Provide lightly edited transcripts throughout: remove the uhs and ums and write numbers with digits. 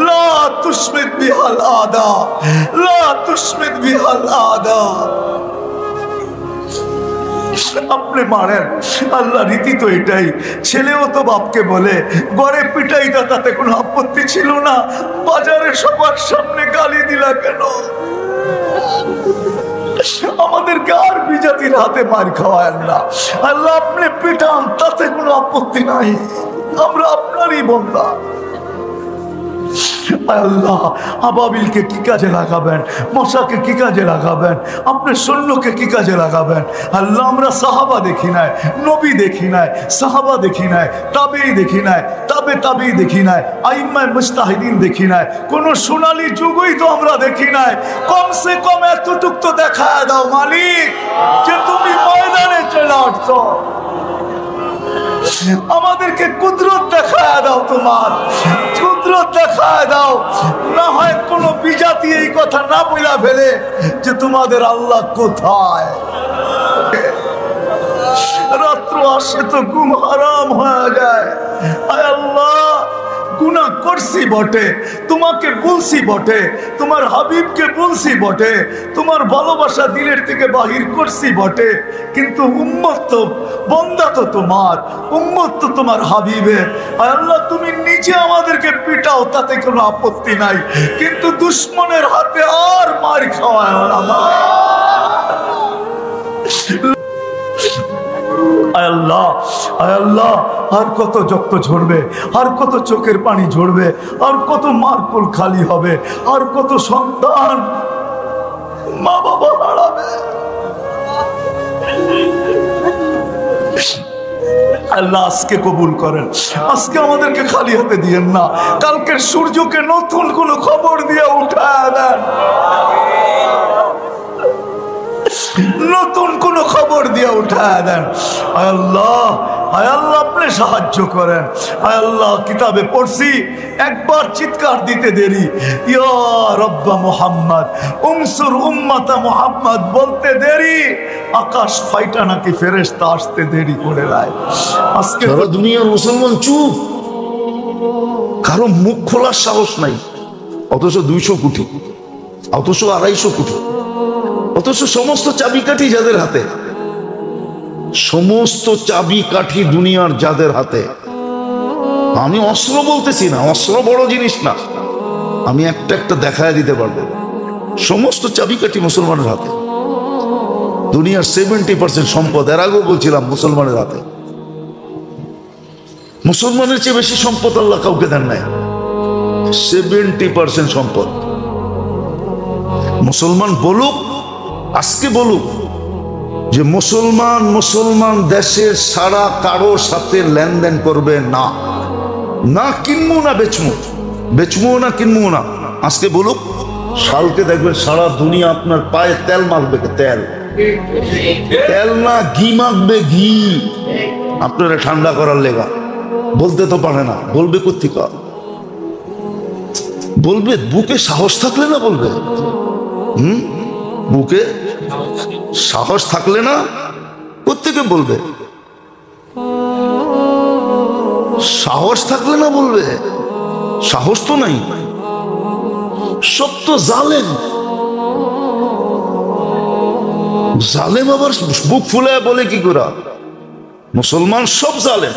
লা তুশমিত বিহাল আদা, লা তুশমিত বিহাল আদা। আপনি মারেন, আল্লাহ রীতি তো এটাই। ছেলেও তো বাপকে বলে, ঘরে পিটাই দা, তাতে কোনো আপত্তি ছিল না, বাজারে সবার সামনে গালি দিলা কেন? আমাদেরকে আর বিজাতির হাতে মার খাওয়ায় না, আল্লাহ আপনি পিটান, তাতে কোনো আপত্তি নাই, আমরা আপনারই বান্দা। আল্লাহ আবাবিলকে কি কাজে লাগাবেন, মশাকে কি কাজে লাগাবেন, আপনার সৈন্যকে কি কাজে লাগাবেন? আল্লাহ আমরা সাহাবা দেখি নাই, নবী দেখি নাই, সাহাবা দেখি নাই, তাবেঈ দেখি নাই, তাবেঈ দেখি নাই, আইম্মায়ে মুজতাহিদিন দেখি নাই, কোন সোনালী যুগই তো আমরা দেখি নাই। কমসে কম এতটুক তো দেখায় দাও মালিক যে তুমি ময়দানে চলে আসছো, আমাদেরকে কুদরত দেখায় দাও, তোমার কুদরত দেখায় দাও। না হয় কোন বিজাতি এই কথা না বলা ফেলে যে তোমাদের আল্লাহ কোথায়। রাত্র আসে তো ঘুম হারাম হয়ে যায়। আয় আল্লাহ, গুনাহ করছি বটে, তোমাকে বলছি বটে, তোমার হাবিবকে বলছি বটে, তোমার ভালোবাসা দিলের থেকে বাহির করছি বটে, কিন্তু উম্মত তো, বান্দা তো তোমার, উম্মত তো তোমার হাবিবের। আয় আল্লাহ, তুমি নিজে আমাদেরকে পিটাও, তাতে কোনো আপত্তি নাই, কিন্তু দুশ্মনের হাতে আর মার খাওয়ায় না। আল্লাহ, আল্লাহ, আর কত রক্ত ঝরবে, আর কত চোখের পানি ঝরবে, আর কত মারকুল খালি হবে, আর কত সন্তান মা বাবা হারাবে। আল্লাহ আজকে কবুল করেন, আজকে আমাদেরকে খালি হাতে দিয়েন না, কালকের সূর্যকে নতুন কোন খবর দিয়ে উঠায় দেন, নতুন কোন খবর দিয়ে উঠায় দেন। আয় আল্লাহ, আয় আল্লাহ, আপনি সাহায্য করেন। আয় আল্লাহ, কিতাবে পড়ছি একবার চিৎকার দিতে দেরি, ইয়া রব্বা মুহাম্মদ উনসুর উম্মাতা মুহাম্মদ বলতে দেরি, আকাশ ফাইটা নাকি ফেরেশতা আসতে দেরি করে দেয়। আজকে সারা দুনিয়ার মুসলমান চুপ, কারো মুখ খোলার সাহস নাই, অথচ 200 কোটি, অথচ 250 কোটি, অথচ সমস্ত চাবিকাঠি যাদের হাতে, সমস্ত চাবিকাঠি দুনিয়ার যাদের হাতে। আমি অস্ত্র বলতেছি না, অস্ত্র বড় জিনিস না, আমি একটা একটা দেখায় দিতে পারবো। সমস্ত চাবিকাঠি মুসলমানের হাতে, দুনিয়ার 70% সম্পদ, এর আগেও বলছিলাম, মুসলমানের হাতে। মুসলমানের চেয়ে বেশি সম্পদ আল্লাহ কাউকে দেন নাই। 70% সম্পদ মুসলমান বলুক, আজকে বলুক যে মুসলমান দেশের সারা কারোর সাথে লেনদেন করবে না, না কিনবো না বেচমু, বেচমু না কিনবো না। আজকে বলুক, সালকে দেখবেন সারা দুনিয়া আপনার পায়ে তেল মাখবে, তেল, তেল না ঘি মাখবে, ঘি আপনারা ঠান্ডা করার লেগা। বলতে তো পারে না, বলবে কোত্থেকে? বলবে বুকে সাহস থাকলে না বলবে। বুকে সাহস থাকলে না কোত্থেকে বলবে? সাহস থাকলে না বলবে, সাহস তো নাই। সব তো জালেম, জালেম আবার বুক ফুলায় বলে কি করে? মুসলমান সব জালেম,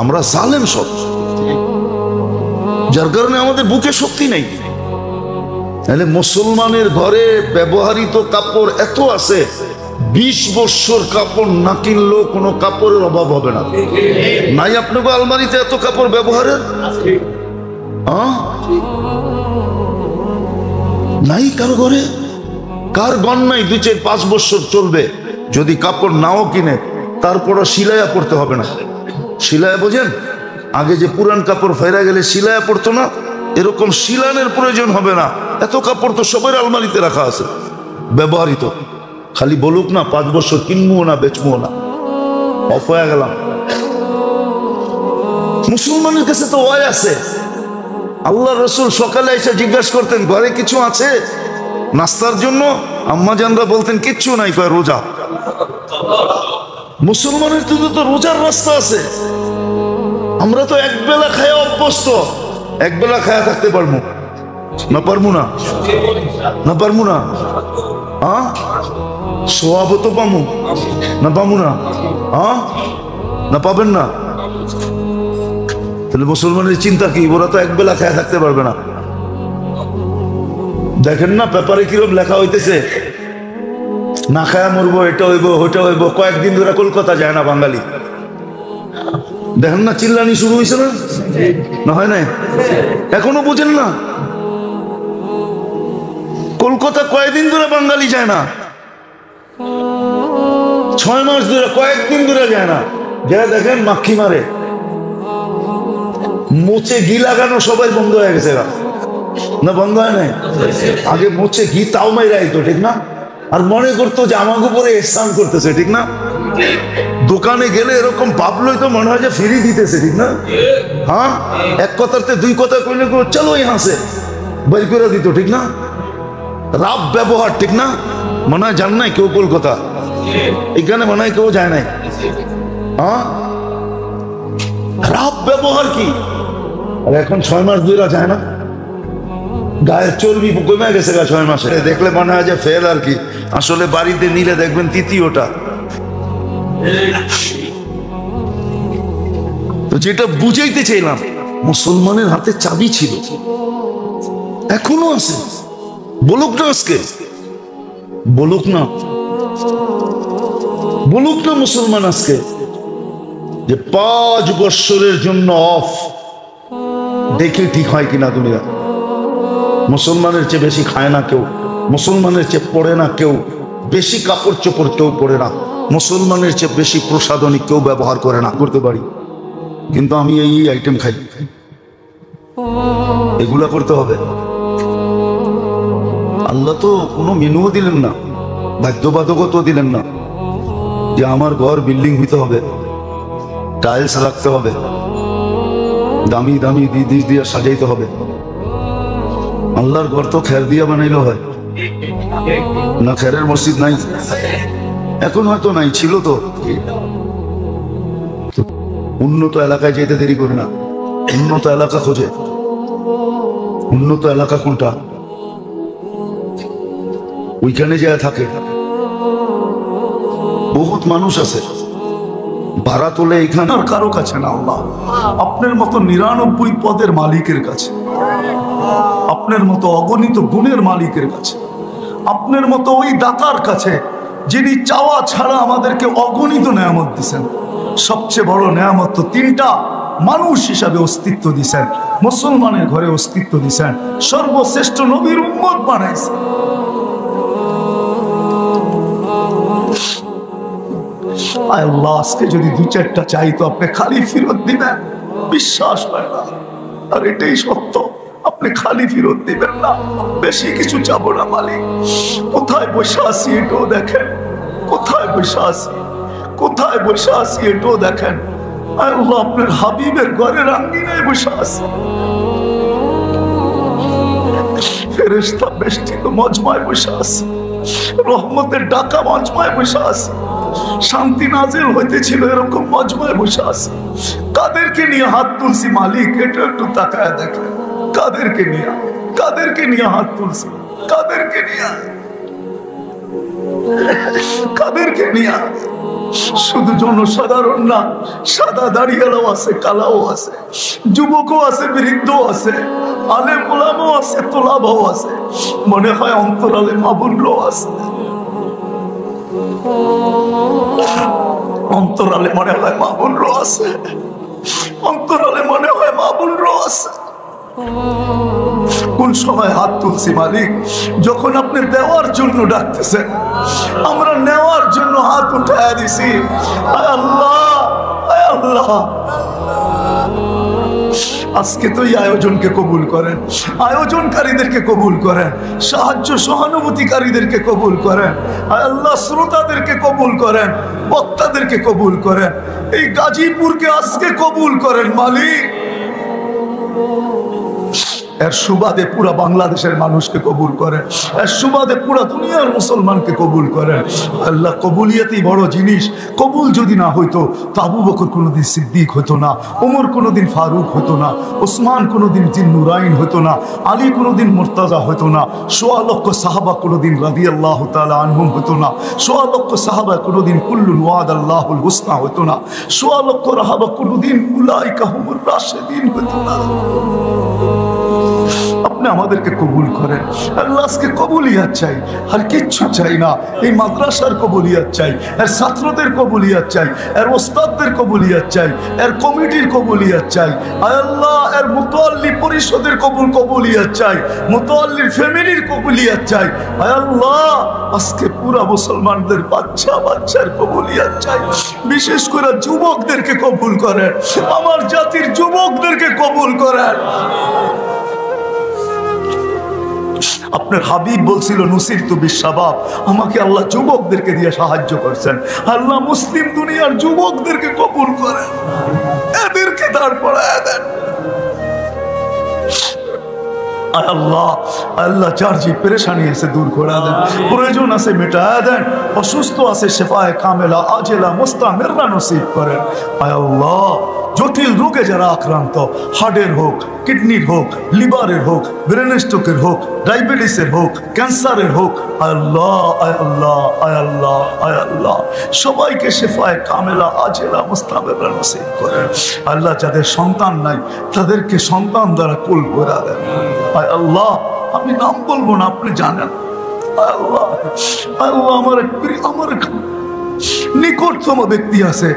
আমরা জালেম সব, যার কারণে আমাদের বুকে শক্তি নেই। তাহলে মুসলমানের ঘরে ব্যবহৃত কাপড় এত আছে, 20 বছর কাপড় না কিনলেও কোনো কাপড়ের অভাব হবে না। নাই আপনাকে আলমারিতে এত কাপড় ব্যবহারের? নাই কারো ঘরে, কার গণ নাই 2-4-5 বছর চলবে। যদি কাপড় নাও কিনে, তারপরও সিলাইয়া পড়তে হবে না। সিলাইয়া বোঝেন? আগে যে পুরান কাপড় ফেরা গেলে সিলাইয়া পড়তো না, এরকম সিলানের প্রয়োজন হবে না। এত কাপড় তো সবার আলমারিতে রাখা আছে ব্যবহৃত। খালি বলুক না 5 বছর কিনবো না বেচবো না, অফ হয়ে গেলাম। মুসলমানের কাছে তো ওয়াই আছে। আল্লাহ রসুল সকালে এসে জিজ্ঞাসা করতেন, ঘরে কিছু আছে নাস্তার জন্য? আম্মা জানরা বলতেন কিচ্ছু নাই, কয় রোজা। মুসলমানের তো রোজার রাস্তা আছে। আমরা তো এক বেলা খায় অভ্যস্ত, একবেলা খায়া থাকতে পারবো না? পারবো না? না পারবো না? হ্যাঁ, সোয়াবও তো পাবো না? পাবো না? হ্যাঁ, না পাবেন না? তাহলে মুসলমানের চিন্তা কি? ওরা তো একবেলা খায়া থাকতে পারবে না। দেখেন না পেপারে কিরকম লেখা হইতেছে, না খায়া মরবো, এটা হইব ওইটা হইব। কয়েকদিন ধরে কলকাতা যায় না বাঙালি, দেখেন না চিল্লানি শুরু হয়েছে না? না হয় নাই? এখনো বুঝেন না? কলকাতা কয়েকদিন ধরে বাঙালি যায় না, 6 মাস ধরে, কয়েকদিন ধরে যায় না। যা দেখেন মাখি মারে, মোচে ঘি লাগানো সবাই বন্ধ হয়ে গেছে। না বন্ধ হয় নাই? আগে মোচে ঘি তাও মাইরাই তো, ঠিক না? আর মনে করতো যে আমাকে উপরে এহসান করতেছে, ঠিক না? দোকানে গেলে এরকম ভাবলই তো মনে হয় যে ফ্রি দিতেছে, ঠিক না? হ্যাঁ, এক কথাতে দুই কথা কইলে চলো ইহা সে বের করে দিত, ঠিক না? রাব ব্যবহার, ঠিক না? মনে হয় যান নাই কেউ কলকাতা, এখানে মনে হয় কেউ যায় নাই। হ্যাঁ, রাব ব্যবহার কি? আর এখন 6 মাস ধরে যায় না, গায়ের চর্বি কমে গেছে 6 মাসে। দেখলে মনে হয় যে ফেল, আর কি আসলে বাড়িতে নিলে দেখবেন তৃতীয়টা। তো যেটা বুঝাইতে চাইলাম, মুসলমানের হাতে চাবি ছিল, এখনো আছে। বলুক না আজকে, বলুক না, বলুক না মুসলমান আজকে যে 5 বৎসরের জন্য অফ, দেখে ঠিক হয় কিনা দুনিয়া। মুসলমানের চেয়ে বেশি খায় না কেউ, মুসলমানের চেয়ে পড়ে না কেউ, বেশি কাপড় চোপড় কেউ পরে না, মুসলমানের চেয়ে বেশি প্রসাধনী কেউ ব্যবহার করে না। করতে পারি, কিন্তু আমি এই আইটেম খাই, এগুলা করতে হবে। আল্লাহ তো কোনো মেনুও দিলেন না, বাধ্যবাধকতা দিলেন না যে আমার ঘর বিল্ডিং হইতে হবে, টাইলস রাখতে হবে, দামি দামি দিস দিয়ে সাজাইতে হবে। আল্লাহর ঘর তো খের দিয়ে বানাইলে হয় না? খেরের মসজিদ নাই, এখন হয়তো নাই, ছিল তো। উন্নত এলাকায় যেতে দেরি করে না, উন্নত এলাকা খোঁজে। উন্নত এলাকা কোনটা? ওইখানে যায় থাকে। বহুত মানুষ আছে ভাড়া তোলে এখানে, আর কারো কাছে না, আল্লাহ আপনার মতো 99 পদের মালিকের কাছে, আপনার মতো অগণিত গুণের মালিকের কাছে, আপনার মতো ওই দাতার কাছে যিনি চাওয়া ছাড়া আমাদেরকে অগণিত নেয়ামত দিছেন। সবচেয়ে বড় নেয়ামত তো 3টা, মানুষ হিসাবে অস্তিত্ব দিছেন, মুসলমানের ঘরে অস্তিত্ব দিছেন, সর্বশ্রেষ্ঠ নবীর উম্মত বানাইছেন। আল্লাহ আজকে যদি 2-4টা চাই তো আপনি খালি ফেরত দিবেন, বিশ্বাস হয় না, আর এটাই সত্য, আপনি খালি ফেরত দিবেন না। বেশি কিছু চাবো না মালিক। কোথায় বসে আছি এটাও দেখেন, কোথায় বসে আছি, কোথায় বসে আছি এটাও দেখেন। আল্লাহ আপনার হাবিবের ঘরের আঙ্গিনায় বসে আছি, ফেরেশতা বেষ্টিত মজমায় বসে আছি, রহমতের ডাকা মজমায় বসে আছি, শান্তি নাজিল হইতেছিল এরকম মজমায় বসে আছি। কাদেরকে নিয়ে হাত তুলছি মালিক, এটা একটু তাকায় দেখেন। কাদেরকে নিয়ে, কাদেরকে নিয়ে হাত তুলছি, কাদেরকে নিয়ে, কাদেরকে নিয়ে? শুধু জনসাধারণ না, সাদা দাড়িয়ালাও আছে, কালাও আছে, যুবকও আছে, বৃদ্ধও আছে, আলেম ওলামাও আছে, তোলাবাও আছে, মনে হয় অন্তরালে মাবুনরাও আছে, অন্তরালে মনে হয় মাবুনরাও আছে, অন্তরালে মনে হয় মাবুনরাও আছে। কোন সময় হাত তুলছি মালিক? যখন আপনি দেওয়ার জন্য ডাকতেছেন, আমরা নেওয়ার জন্য হাত উঠায় দিছি। আল্লাহ, আল্লাহ আজকে তো এই আয়োজনকে কবুল করেন, আয়োজনকারীদেরকে কবুল করেন, সাহায্য সহানুভূতিকারীদেরকে কবুল করেন। আল্লাহ শ্রোতাদেরকে কবুল করেন, বক্তাদেরকে কবুল করেন, এই গাজীপুরকে আজকে কবুল করেন মালিক। এর সুবাদে পুরা বাংলাদেশের মানুষকে কবুল করেন, এর সুবাদে পুরা দুনিয়ার মুসলমানকে কবুল করেন। আল্লাহ, কবুলিয়াতই বড় জিনিস। কবুল যদি না হইতো তো আবু বকর কোনোদিন সিদ্দিক হতো না, ওমর কোনোদিন ফারুক হতো না, ওসমান কোনোদিন জিন্নুরাইন হতো না, আলী কোনোদিন মুর্তাজা হতো না, ১৬ লক্ষ সাহাবা কোনোদিন রাদিয়াল্লাহু তাআলা আনহুম হতো না, ১৬ লক্ষ সাহাবা কোনোদিন কুল্লুন ওয়াদাল্লাহুল হুসনা হতো না, ১৬ লক্ষ রাহাবা কোনোদিন উলাইকা হুমুর রাশিদিন হতো না। আপনি আমাদেরকে কবুল করেন আল্লাহ। আজকে কবুলিয়াত চাই, আর কিচ্ছু চাই না। এই মাদ্রাসার কবুলিয়াত চাই, এর ছাত্রদের কবুলিয়াত চাই, এর ওস্তাদদের কবুলিয়াত চাই, এর কমিটির কবুলিয়াত চাই। আয় আল্লাহ, এর মুতাল্লি পরিষদের কবুলিয়াত চাই, মুতাল্লির ফ্যামিলির কবুলিয়াত চাই। আয় আল্লাহ, আজকে পুরা মুসলমানদের বাচ্চার কবুলিয়াত চাই। বিশেষ করে যুবকদেরকে কবুল করেন, আমার জাতির যুবকদেরকে কবুল করেন। আপনার হাবিব বলছিল নুসিরতু বিশাবাব, আমাকে আল্লাহ যুবকদেরকে দিয়ে সাহায্য করছেন। আল্লাহ, মুসলিম দুনিয়ার যুবকদেরকে কবুল করেন, এদেরকে দাঁড় করায় দেন। আল্লাহ, আল্লাহ যার যে পেরেশানি আছে দূর করে দেন, প্রয়োজন আছে মেটায় দেন, অসুস্থ আছে শেফায়ে কামেলা আজেলা মুস্তামিররা নসিব করেন। আয় আল্লাহ, জটিল রোগে যারা আক্রান্ত, হার্টের হোক, কিডনির হোক, লিভারের হোক, ব্রেন স্ট্রোকের হোক, ডায়াবেটিসের হোক, ক্যান্সারের হোক, আয় আল্লাহ, আয় আল্লাহ, আয় আল্লাহ, আয় আল্লাহ, সবাইকে শেফায়ে কামেলা আজেলা মুস্তামিররা নসিব করেন। আল্লাহ, যাদের সন্তান নাই তাদেরকে সন্তান দ্বারা কুল করে দেন। আয় আল্লাহ, আমি নাম বলবো না, আপনি জানেন। আল্লাহ, আল্লাহ, আমার নিকটতম ব্যক্তি আছে,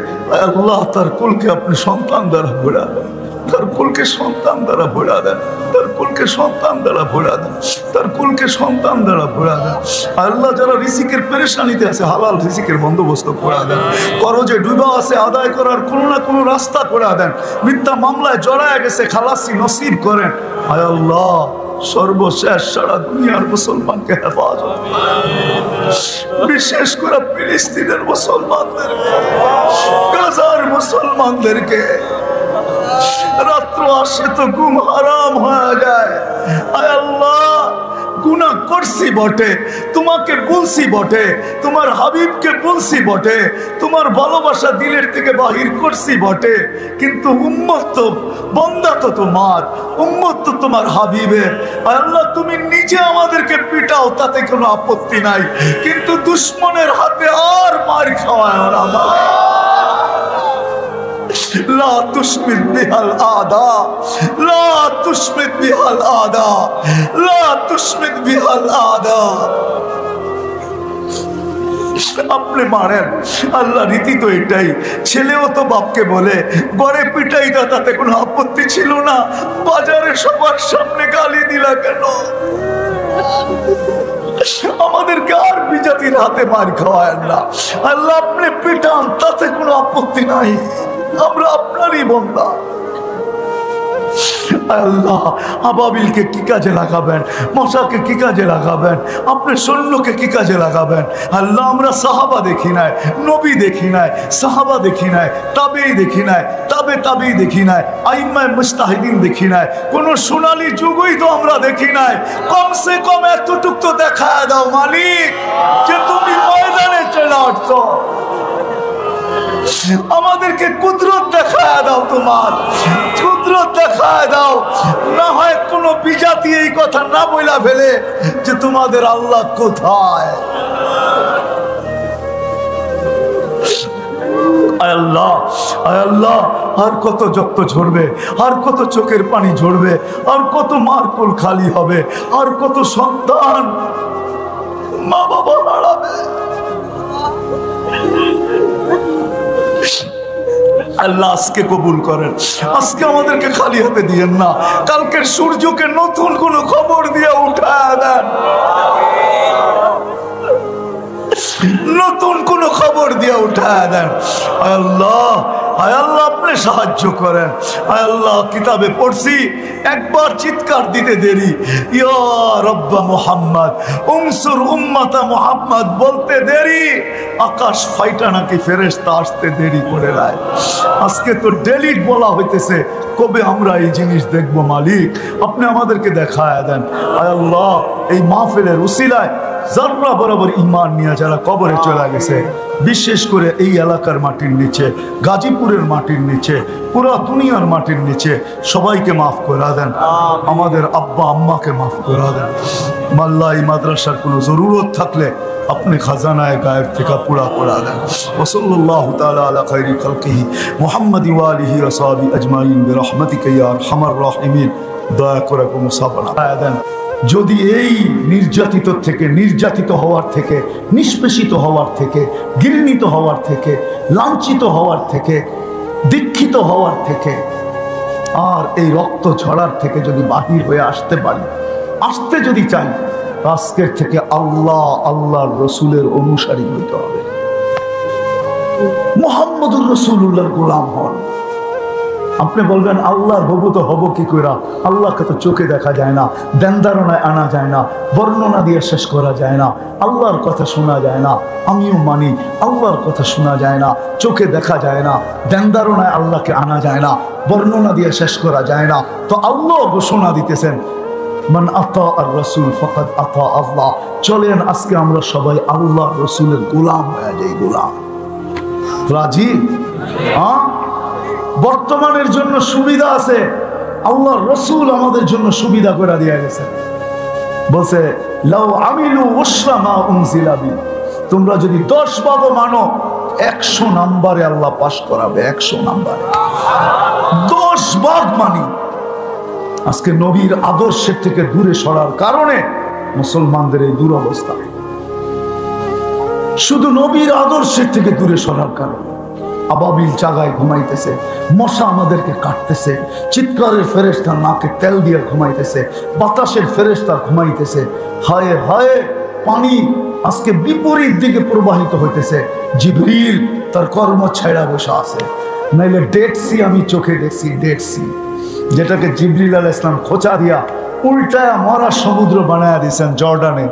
আল্লাহ তার কুলকে আপনি সন্তান দ্বারা ভরা দেন, তার কুলকে সন্তান দ্বারা ভরা দেন, তার কুলকে সন্তান দ্বারা ভরা দেন, তার কুলকে সন্তান দ্বারা ভরা দেন। আল্লাহ, যারা রিজিকের পেরেশানিতে আছে হালাল রিজিকের বন্দোবস্ত করে দেন, করজে ডুবা আছে আদায় করার কোনো না কোনো রাস্তা করে দেন, মিথ্যা মামলায় জড়ায় গেছে খালাসি নসিব করেন। আয় আল্লাহ, সর্বশেষ সারা দুনিয়ার মুসলমানকে হেফাজত করেন, বিশেষ করে ফিলিস্তিনের মুসলমানদেরকে, গাজার মুসলমানদেরকে। রাত্র আসে তো ঘুম হারাম হয়ে যায়। আয় আল্লাহ, গুনাহ করছি বটে, তোমাকে বলছি বটে, তোমার হাবিবকে বলছি বটে, তোমার ভালোবাসা দিলের থেকে বাহির করছি বটে, কিন্তু উম্মত তো বান্দা তো তোমার, উম্মত তো তোমার হাবিবের। আল্লাহ, তুমি নিজে আমাদেরকে পিটাও, তাতে কোনো আপত্তি নাই, কিন্তু দুশ্মনের হাতে আর মার খাওয়ায় না। লা তুশমিত বিহাল আদা, লা তুশমিত বিহাল আদা, লা তুশমিত বিহাল আদা। আপনি মারেন, আল্লাহ রীতি তো এটাই। ছেলেও তো বাপকে বলে গড়ে পিটাই দা, তাতে কোনো আপত্তি ছিল না, বাজারে সবার সামনে গালি দিলা কেন? আমাদেরকে আর বিজাতির হাতে মার খাওয়ায় না। আল্লাহ, আপনি পিটান, তাতে কোনো আপত্তি নাই, আমরা আপনারই বান্দা। আল্লাহ, আবাবিলকে কি কাজে লাগাবেন, মশাকে কি কাজে লাগাবেন, আপনার সৈন্যকে কি কাজে লাগাবেন। আল্লাহ, আমরা সাহাবা দেখি নাই, নবী দেখি নাই, সাহাবা দেখি নাই, তাবেই দেখি নাই, তাবেই দেখি নাই, আইম্মায়ে মুজতাহিদিন দেখি নাই, কোন সোনালী যুগই তো আমরা দেখি নাই। কমসে কম এতটুক তো দেখায় দাও মালিক, যে তুমি ময়দানে চলে আসছো, আমাদেরকে কুদরত দেখায় দাও, তোমার কুদরত দেখায় দাও। না হয় কোনো বিজাতি এই কথা না বইলা ফেলে যে তোমাদের আল্লাহ কোথায়। আল্লাহ, আল্লাহ, আর কত রক্ত ঝরবে, আর কত চোখের পানি ঝরবে, আর কত মার কোল খালি হবে, আর কত সন্তান মা বাবা হারাবে। আল্লাহ, আজকে কবুল করেন, আজকে আমাদেরকে খালি হাতে দিয়েন না, কালকের সূর্যকে নতুন কোন খবর দিয়ে উঠায় দেন, নতুন কোন খবর দিয়ে উঠায় দেন। আল্লাহ, হায় আল্লাহ আপনি সাহায্য করেন। হায় আল্লাহ কিতাবে পড়ছি একবার চিৎকার দিতে দেরি, ইয়া রব্বা মুহাম্মদ উনসুর উম্মাতা মুহাম্মদ বলতে দেরি, আকাশ ফাইটা নাকি ফেরেশতা আসতে দেরি করে দেয়। আজকে তো ডেলিট বলা হইতেছে, কবে আমরা এই জিনিস দেখবো মালিক? আপনি আমাদেরকে দেখায় দেন। আয় আল্লাহ এই মাহফিলের উসিলায় যারা বরাবর ঈমান নিয়ে যারা কবরে চলে গেছে, বিশেষ করে এই এলাকার মাটির নিচে, গাজীপুরের মাটির নিচে, পুরো দুনিয়ার মাটির নিচে সবাইকে মাফ করে দেন। আমাদের আব্বা আম্মাকে মাফ করে দেন। মাল্লা এই মাদ্রাসার কোনো জরুরত থাকলে अपने खजानाए गायब থেকে पूरा करा दें। वसल्लल्लाहु ताला अला खैरि खल्किही मुहम्मद व आलिहि व सहाबी अजमाइन बिरहमतिका या अरहमर राहिमीन। দয়া করে কোনো সাবনা দেন। যদি এই নির্যাতিত থেকে, নির্যাতিত হওয়ার থেকে, নিষ্পেষিত হওয়ার থেকে, ঘৃণিত হওয়ার থেকে, লাঞ্ছিত হওয়ার থেকে, দীক্ষিত হওয়ার থেকে আর এই রক্ত ঝরার থেকে যদি বাহির হয়ে আসতে পারি, আসতে যদি চাই, আজকের থেকে আল্লাহ আল্লাহর রসুলের অনুসারী হইতে হবে। মুহাম্মদুর রাসূলুল্লাহর গোলাম হন। আপনি বলবেন আল্লাহর হবু তো হব কি করে? আল্লাহকে তো চোখে দেখা যায় না, ধ্যানধারণায় আনা যায় না, বর্ণনা দিয়ে শেষ করা যায় না, আল্লাহর কথা শোনা যায় না। আমিও মানি আল্লাহর কথা শোনা যায় না, চোখে দেখা যায় না, ধ্যানধারণায় আল্লাহকে আনা যায় না, বর্ণনা দিয়ে শেষ করা যায় না। তো আল্লাহ ঘোষণা দিতেছেন মান আতা আর রাসূল ফাকাদ আতা আল্লাহ। চলেন আজকে আমরা সবাই আল্লাহর রাসূলের গোলাম হয়ে যাই। গোলাম রাজি? হ্যাঁ, বর্তমানের জন্য সুবিধা আছে, আল্লাহর রাসূল আমাদের জন্য সুবিধা করে দিয়ে গেছে। বলছে লাউ আমিলু উশরা মা উনজিলা বি, তোমরা যদি 10 ভাগও মানো 100 নম্বরে আল্লাহ পাস করাবে। 100 নম্বরে 10 ভাগ মানি। আজকে নবীর আদর্শের থেকে দূরে সরার কারণে মুসলমানদের এই দুরবস্থা। শুধু নবীর আদর্শের থেকে দূরে সরার কারণে আবাবিল জায়গায় ঘুমাইতেছে, মশা আমাদেরকে কাটতেছে, চিৎকারের ফেরেশতা নাকে তেল দিয়ে ঘুমাইতেছে, বাতাসের ফেরেশতা ঘুমাইতেছে। হায় হায়, পানি আজকে বিপরীত দিকে প্রবাহিত হইতেছে। জিবরিল তার কর্ম ছেড়া বসে আছে। নাইলে ডেড সি আমি চোখে দেখছি, ডেড সি, যেটাকে জিবরিল আলাইহিস সালাম খোঁচা দিয়া উল্টায়া মরা সমুদ্র বানায়া দিয়েছেন জর্ডানে।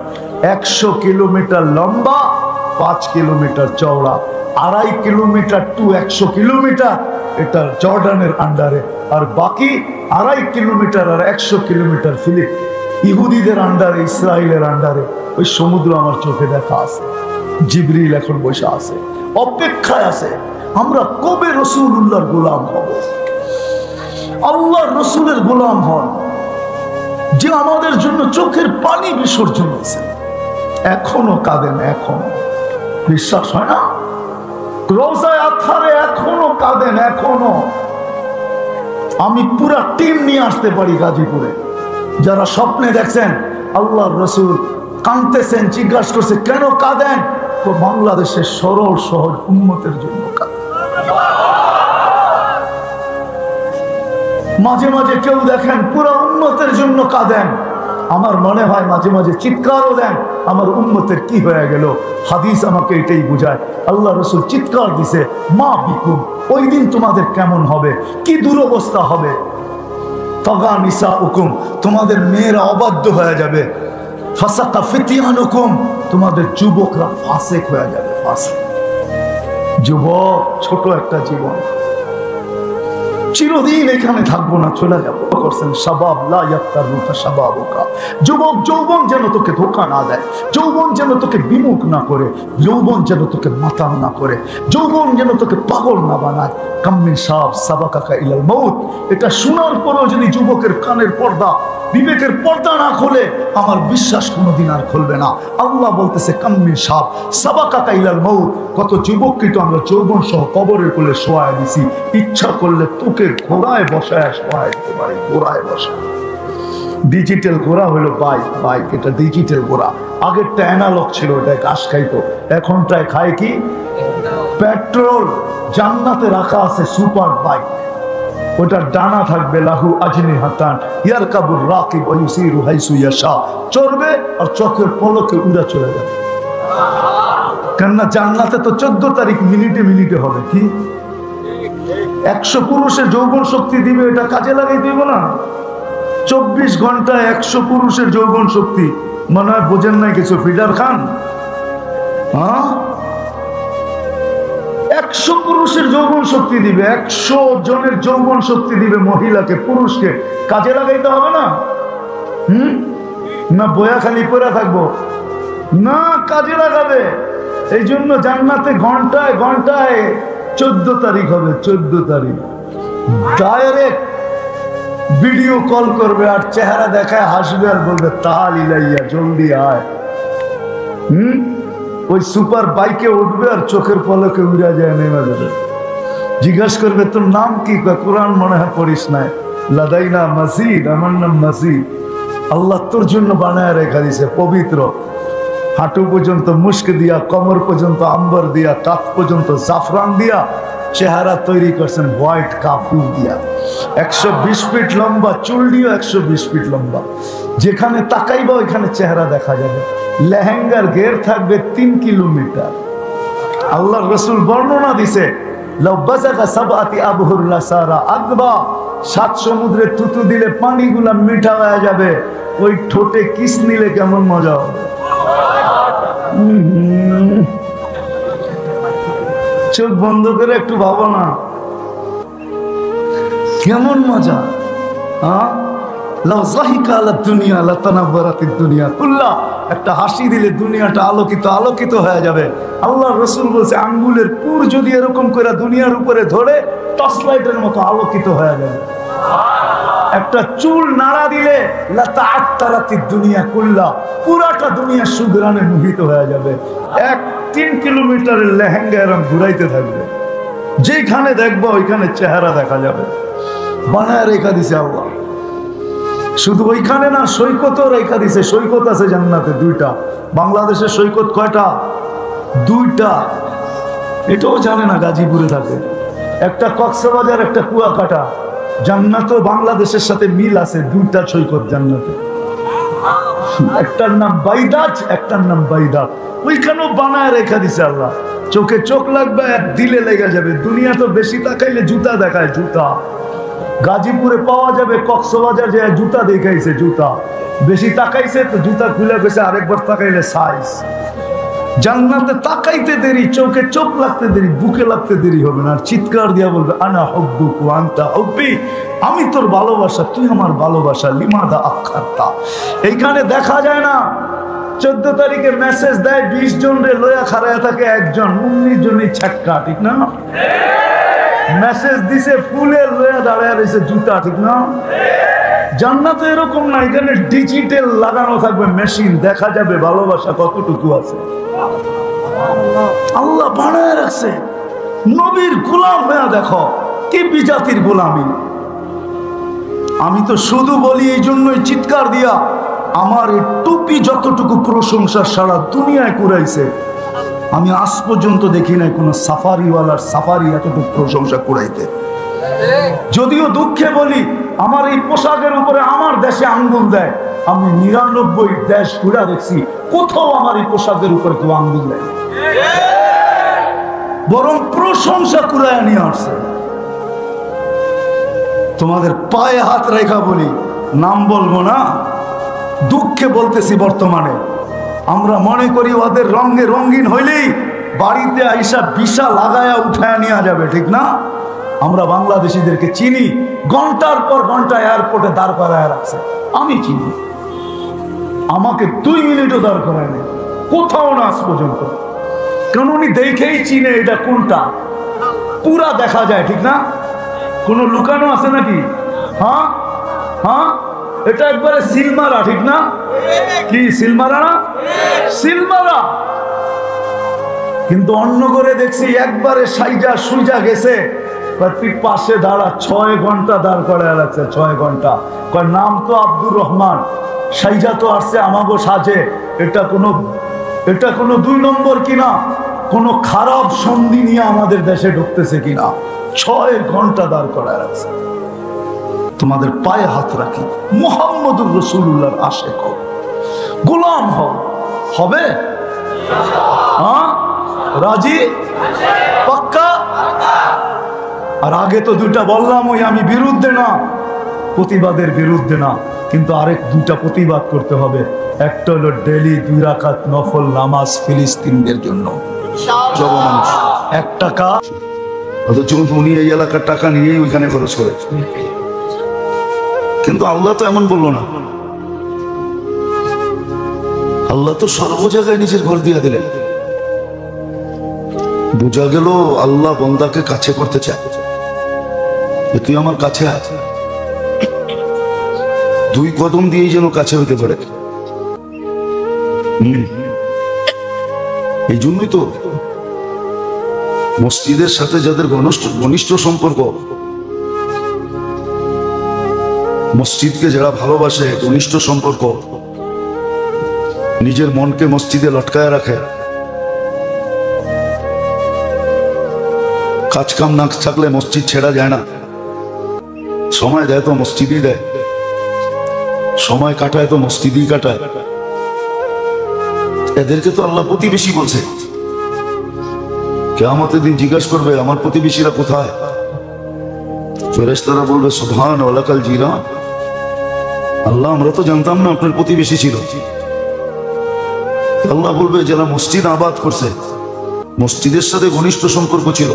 100 কিলোমিটার লম্বা, 5 কিলোমিটার চওড়া, 2.5 কিলোমিটার টু 100 কিলোমিটার এটা জর্ডানের আন্ডারে, আর বাকি 2.5 কিলোমিটার আর 100 কিলোমিটার ফিলিপ ইহুদিদের আন্ডারে, ইসরায়েলের আন্ডারে। ওই সমুদ্র আমার চোখে দেখা আছে। জিবরিল এখন বসে আছে, অপেক্ষায় আছে আমরা কবে রাসূলুল্লাহর গোলাম হব। আল্লাহর রাসূলের গোলাম হন, যে আমাদের জন্য চোখের পানি বিসর্জন দিয়েছে। এখনো কাঁদেন, এখনো বিশ্বাস হয় না? রোজায় আথারে এখনো কাঁদেন, এখনো। আমি পুরা টিম নিয়ে আসতে পারি গাজীপুরে, যারা স্বপ্নে দেখছেন আল্লাহর রাসূল কাঁদতেছেন, জিজ্ঞাসা করছে কেন কাঁদেন? তো বাংলাদেশের সরল সহজ উম্মতের জন্য কাঁদেন। মাঝে মাঝে কেউ দেখেন পুরো উম্মতের জন্য কাঁদেন। আমার মনে হয় মাঝে মাঝে চিৎকারও দেন, আমার উম্মতের কি হয়ে গেল। হাদিস আমাকে এটাই বুঝায়। আল্লাহ রাসূল চিৎকার দিছে মা বিকুম, ওই দিন তোমাদের কেমন হবে, কি দুরবস্থা হবে। তাগা নিসাউকুম, তোমাদের মেয়েরা অবাধ্য হয়ে যাবে। ফাসাকা ফিতিয়ানুকুম, তোমাদের যুবকরা ফাসিক হয়ে যাবে। ফাসিক যুবক, ছোট একটা জীবন, চিরদিন এখানে থাকবো না, চলে যাবো। করছেন শাবাব লা ইয়াক্তারুকা শাবাবুকা, যুবক যৌবন যেন তোকে ধোঁকা না দেয়, যৌবন যেন তোকে বিমুখ না করে, যৌবন যেন তোকে মাতাল না করে, যৌবন যেন তোকে পাগল না বানায়। কাম্মিন শাব সাবাকাকা ইলাল মউত, এটা শোনার পরেও যদি যুবকের কানের পর্দা, বিবেকের পর্দা না খোলে, আমার বিশ্বাস কোনোদিন আর খুলবে না। আল্লাহ বলতেছে কাম্মিন শাব সাবাকাকা ইলাল মউত, কত যুবককে তো আমরা যৌবন সহ কবরের কোলে শোয়ায় দিছি। ইচ্ছা করলে তোকে ঘোড়ায় বসায় শোয়ায় দিতে পারি, ঘোড়ায় বসা। ডিজিটাল ঘোড়া হলো বাইক, এটা ডিজিটাল ঘোড়া। আগেরটা অ্যানালগ ছিল, ওটা ঘাস খাইতো, এখনটায় খায় কি পেট্রোল। জান্নাতে রাখা আছে সুপার বাইক, ওটার ডানা থাকবে লাহু আজনিহাতান ইয়ারকাবুর রাকিব ওয়া ইউসিরু হাইসু ইয়াশা, চড়বে আর চোখের পলকে উড়া চলে যাবে। কেননা জান্নাতে তো 14 তারিখ মিনিটে মিনিটে হবে। কি 100 পুরুষের যৌবন শক্তি দিবে, এটা কাজে লাগাই দিব না? 24 ঘন্টায় 100 পুরুষের যৌবন শক্তি, মনে হয় বোঝেন নাই কিছু ফিডার খান? হ্যাঁ, 100 পুরুষের যৌবন শক্তি দিবে, 100 জনের যৌবন শক্তি দিবে মহিলাকে, পুরুষকে। কাজে লাগাইতে হবে না? না বয়া খালি পড়ে থাকবো? না, কাজে লাগাবে। এই জন্য জান্নাতে ঘন্টায় ঘন্টায় 14 তারিখ হবে, 14 তারিখ ডাইরেক্ট ভিডিও কল করবে আর চেহারা দেখায় হাসবে আর বলবে তাহাল ইলাইয়া, জলদি আয়। ওই সুপার বাইকে উঠবে আর চোখের পলকে উড়া যায়, নেমে যাবে। জিজ্ঞাসা করবে তোর নাম কি? কোরআন মনে হয় পড়িস নাই। লাদাইনা মাসিদ, আমার নাম মাসিদ। আল্লাহ তোর জন্য বানায় রেখা দিছে পবিত্র, হাঁটু পর্যন্ত মুস্ক দিয়া, কমর পর্যন্ত আম্বর দিয়া, কাপ পর্যন্ত জাফরান দিয়া চেহারা তৈরি করছেন, হোয়াইট কাপড় দিয়া। 120 ফিট লম্বা চুল দিয়ে, 120 ফিট লম্বা। যেখানে তাকাইবা ওইখানে চেহারা দেখা যাবে। লেহেঙ্গার ঘের থাকবে 3 কিলোমিটার। আল্লাহ রসুল বর্ণনা দিছে, সাত সমুদ্রে থুতু দিলে পানিগুলা মিঠা হয়ে যাবে, ওই ঠোঁটে কিস নিলে কেমন মজা হবে। চোখ বন্ধ করে একটু ভাবো না, কেমন মজা। একটা হাসি দিলে দুনিয়াটা আলোকিত আলোকিত হয়ে যাবে। আল্লাহ রসুল বলছে আঙ্গুলের পুর যদি এরকম করে দুনিয়ার উপরে ধরে টর্চ লাইটের মতো আলোকিত হয়ে যাবে। একটা চুল নাড়া দিলে দুনিয়া কুল্লা, পুরাটা দুনিয়া সুগ্রানে মোহিত হয়ে যাবে। 3 কিলোমিটারের লেহেঙ্গা এরকম ঘুরাইতে থাকবে, যেখানে দেখবো ওইখানে চেহারা দেখা যাবে। বানায় রেখা দিছে আল্লাহ। শুধু ওইখানে না, সৈকতও রেখা দিছে। সৈকত আছে জান্নাতে 2টা। বাংলাদেশের সৈকত কয়টা? 2টা। এটাও জানে না, গাজীপুরে থাকে। একটা কক্সবাজার, একটা কুয়াকাটা। জান্নাতও বাংলাদেশের সাথে মিল আছে, 2টা সৈকত জান্নাতে। একটার নাম বাইদাজ, একটার নাম বাইদা। ওইখানেও বানায় রেখা দিছে আল্লাহ। চোখে চোখ লাগবে আর দিলে লেগে যাবে। দুনিয়া তো বেশি তাকাইলে জুতা দেখায়, জুতা। গাজীপুরে পাওয়া যাবে, কক্সবাজার যে জুতা দেখাইছে, জুতা বেশি তাকাইছে তো জুতা খুলে গেছে, আরেকবার তাকাইলে সাইজ। জান্নাতে তাকাইতে দেরি, চোখে চোখ লাগতে দেরি, বুকে লাগতে দেরি হবে না। আর চিৎকার দিয়া বলবে আনা হুব্বুক ওয়া আনতা হুব্বি, আমি তোর ভালোবাসা, তুই আমার ভালোবাসা। লিমাদা আখারতা। এইখানে দেখা যায় না। 14 তারিখে মেসেজ দেয় 20 জন রে লয়া খাড়ায় থাকে একজন, 19 জনই ছাক্কা, ঠিক না? মেসেজ দিছে ফুলের লয়া দাঁড়ায় রয়েছে জুতা, ঠিক না? জান্নাতে এরকম না, এখানে ডিজিটাল লাগানো থাকবে মেশিন, দেখা যাবে ভালোবাসা কতটুকু আছে। আল্লাহ বানায় রাখছে। নবীর গোলাম হয়ে দেখো কি বিজাতির গোলামি। আমি তো শুধু বলি এই জন্যই চিৎকার দিয়া, আমার এই টুপি যতটুকু প্রশংসা সারা দুনিয়ায় কুড়াইছে, আমি আজ পর্যন্ত দেখি নাই কোন সাফারিওয়ালার সাফারি এতটুকু প্রশংসা কুড়াইতে। যদিও দুঃখে বলি, আমার এই পোশাকের উপরে আমার দেশে আঙ্গুল দেয়। আমি 99 দেশ ঘুরা দেখছি, কোথাও আমার এই পোশাকের উপরে কেউ আঙ্গুল দেয়, বরং প্রশংসা কুড়ায় নিয়ে আসছে। তোমাদের পায়ে হাত রেখা বলি, নাম বলবো না, দুঃখে বলতেছি। বর্তমানে আমরা মনে করি ওদের রঙে রঙিন হইলেই বাড়িতে আইসা বিশা লাগায়া উঠায় নেওয়া যাবে, ঠিক না? আমরা বাংলাদেশিদেরকে চিনি, ঘন্টার পর ঘন্টা এয়ারপোর্টে দাঁড় করায় রাখছে। আমি চিনি, আমাকে 2 মিনিটও দাঁড় করায় নেই, কোথাও না আজ পর্যন্ত। কারণ উনি দেখেই চিনে এটা কোনটা, পুরা দেখা যায়, ঠিক না? কোনো লুকানো আছে নাকি? হ্যাঁ হ্যাঁ, এটা একবারে সিলমারা, ঠিক না? কি সিলমারা না? সিলমারা। কিন্তু অন্য করে দেখছি একবারে সাইজা সুইজা গেছে, তুই পাশে দাঁড়া। 6 ঘন্টা দাঁড় করায় রাখছে, 6 ঘন্টা। কয় নাম তো আব্দুর রহমান, সাইজা তো আসছে আমাগো সাজে। এটা কোনো 2 নম্বর কিনা, কোনো খারাপ সন্ধি নিয়ে আমাদের দেশে ঢুকতেছে কিনা। 6 ঘন্টা দাঁড় করায় রাখছে। তোমাদের পায়ে হাত রাখি, মুহাম্মদুর রাসূলুল্লাহর আশিক হও, গোলাম হও। হবে? হ্যাঁ, রাজি? পাক্কা? আর আগে তো দুটা বললাম, ওই আমি বিরুদ্ধে না, প্রতিবাদের বিরুদ্ধে না, কিন্তু আরেক দুটা প্রতিবাদ করতে হবে। একটা হলো ডেলি 2 রাকাত নফল নামাজ ফিলিস্তিনদের জন্য, জনমানুষ 1 টাকা, অথচ উনি এই এলাকার টাকা নিয়েই ওইখানে খরচ করে। কিন্তু আল্লাহ তো এমন বললো না, আল্লাহ তো সর্ব জায়গায় নিজের ঘর দিয়ে দিলেন। বোঝা গেল আল্লাহ বন্দাকে কাছে করতে চায়, তুই আমার কাছে আছে, 2 কদম দিয়েই যেন কাছে হইতে পারে। এই জন্যই তো মসজিদের সাথে যাদের ঘনিষ্ঠ সম্পর্ক, মসজিদকে যারা ভালোবাসে, ঘনিষ্ঠ সম্পর্ক, নিজের মনকে মসজিদে লটকায় রাখে, কাজ কাম না থাকলে মসজিদ ছেড়া যায় না, সময় দেয় তো মসজিদই দেয়, সময় কাটায় তো মসজিদই কাটায়, এদেরকে তো আল্লাহ প্রতিবেশী বলছে। কিয়ামতের দিন জিজ্ঞাসা করবে আমার প্রতিবেশীরা কোথায়? ফেরেশতারা বলবে সুবহান ওয়ালাকাল জিরান, আল্লাহ আমরা তো জানতাম না আপনার প্রতিবেশী ছিল। আল্লাহ বলবে যারা মসজিদ আবাদ করছে, মসজিদের সাথে ঘনিষ্ঠ সম্পর্ক ছিল,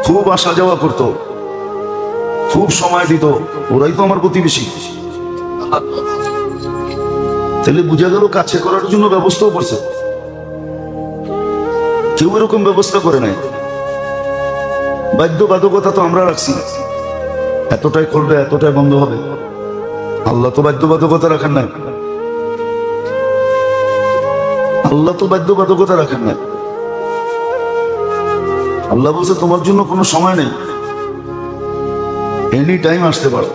খুব আসা যাওয়া করত, খুব সময় দিত, ওরাই তো আমার প্রতিবেশী। তাহলে বোঝা গেল কাছে করার জন্য ব্যবস্থাও করছে। কেউ এরকম ব্যবস্থা করে নাই, বাধ্যবাধকতা তো আমরা রাখছি, এতটাই করবে এতটাই বন্ধ হবে। আল্লাহ তো বাধ্যবাধকতা রাখেন নাই, আল্লাহ তো বাধ্যবাধকতা রাখেন নাই। আল্লাহ বলছে তোমার জন্য কোনো সময় নেই, এনি টাইম আসতে পারো,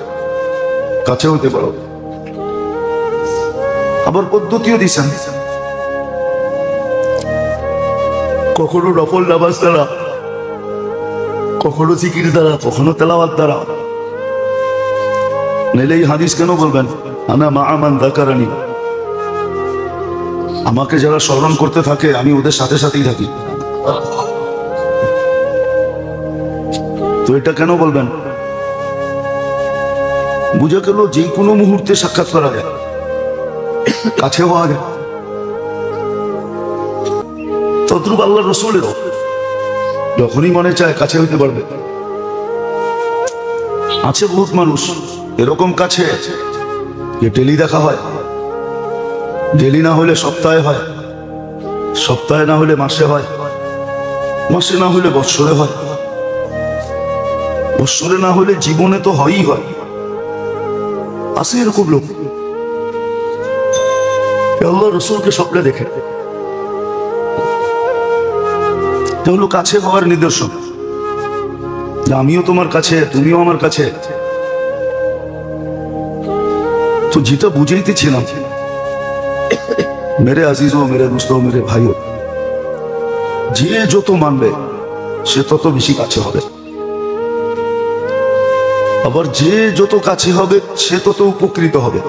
কাছে হইতে পারো। আবার পদ্ধতিও দিচ্ছেন, কখনো নফল নামাজ দ্বারা, কখনো জিকির দ্বারা, কখনো তেলাওয়াত দ্বারা। নইলে এই হাদিস কেন বলবেন আনা মা আমান যাকারানি, আমাকে যারা স্মরণ করতে থাকে আমি ওদের সাথে সাথেই থাকি। তো এটা কেন বলবেন? বুঝা গেল যে কোনো মুহূর্তে সাক্ষাৎ করা যায়, কাছে হওয়া যায়। তদ্রুপ আল্লাহ রসুলেরও যখনই মনে চায় কাছে হইতে পারবে। আছে বহুত মানুষ এরকম কাছে যে ডেলি দেখা হয়, ডেলি না হলে সপ্তাহে হয়, সপ্তাহে না হলে মাসে হয়, মাসে না হলে বৎসরে হয়, বৎসরে না হলে জীবনে তো হয়ই হয়। আছে এরকম লোক, আল্লাহ রসুলকে স্বপ্নে দেখে, হলো কাছে হওয়ার নিদর্শন, যে আমিও তোমার কাছে, তুমিও আমার কাছে। তো যেটা বুঝাইতেছিলাম, মেরে আজিজো, মেরে দোস্তো, মেরে ভাইও, যে যত মানবে সে তত বেশি কাছে হবে, আবার যে যত কাছে হবে সে তত উপকৃত হবে।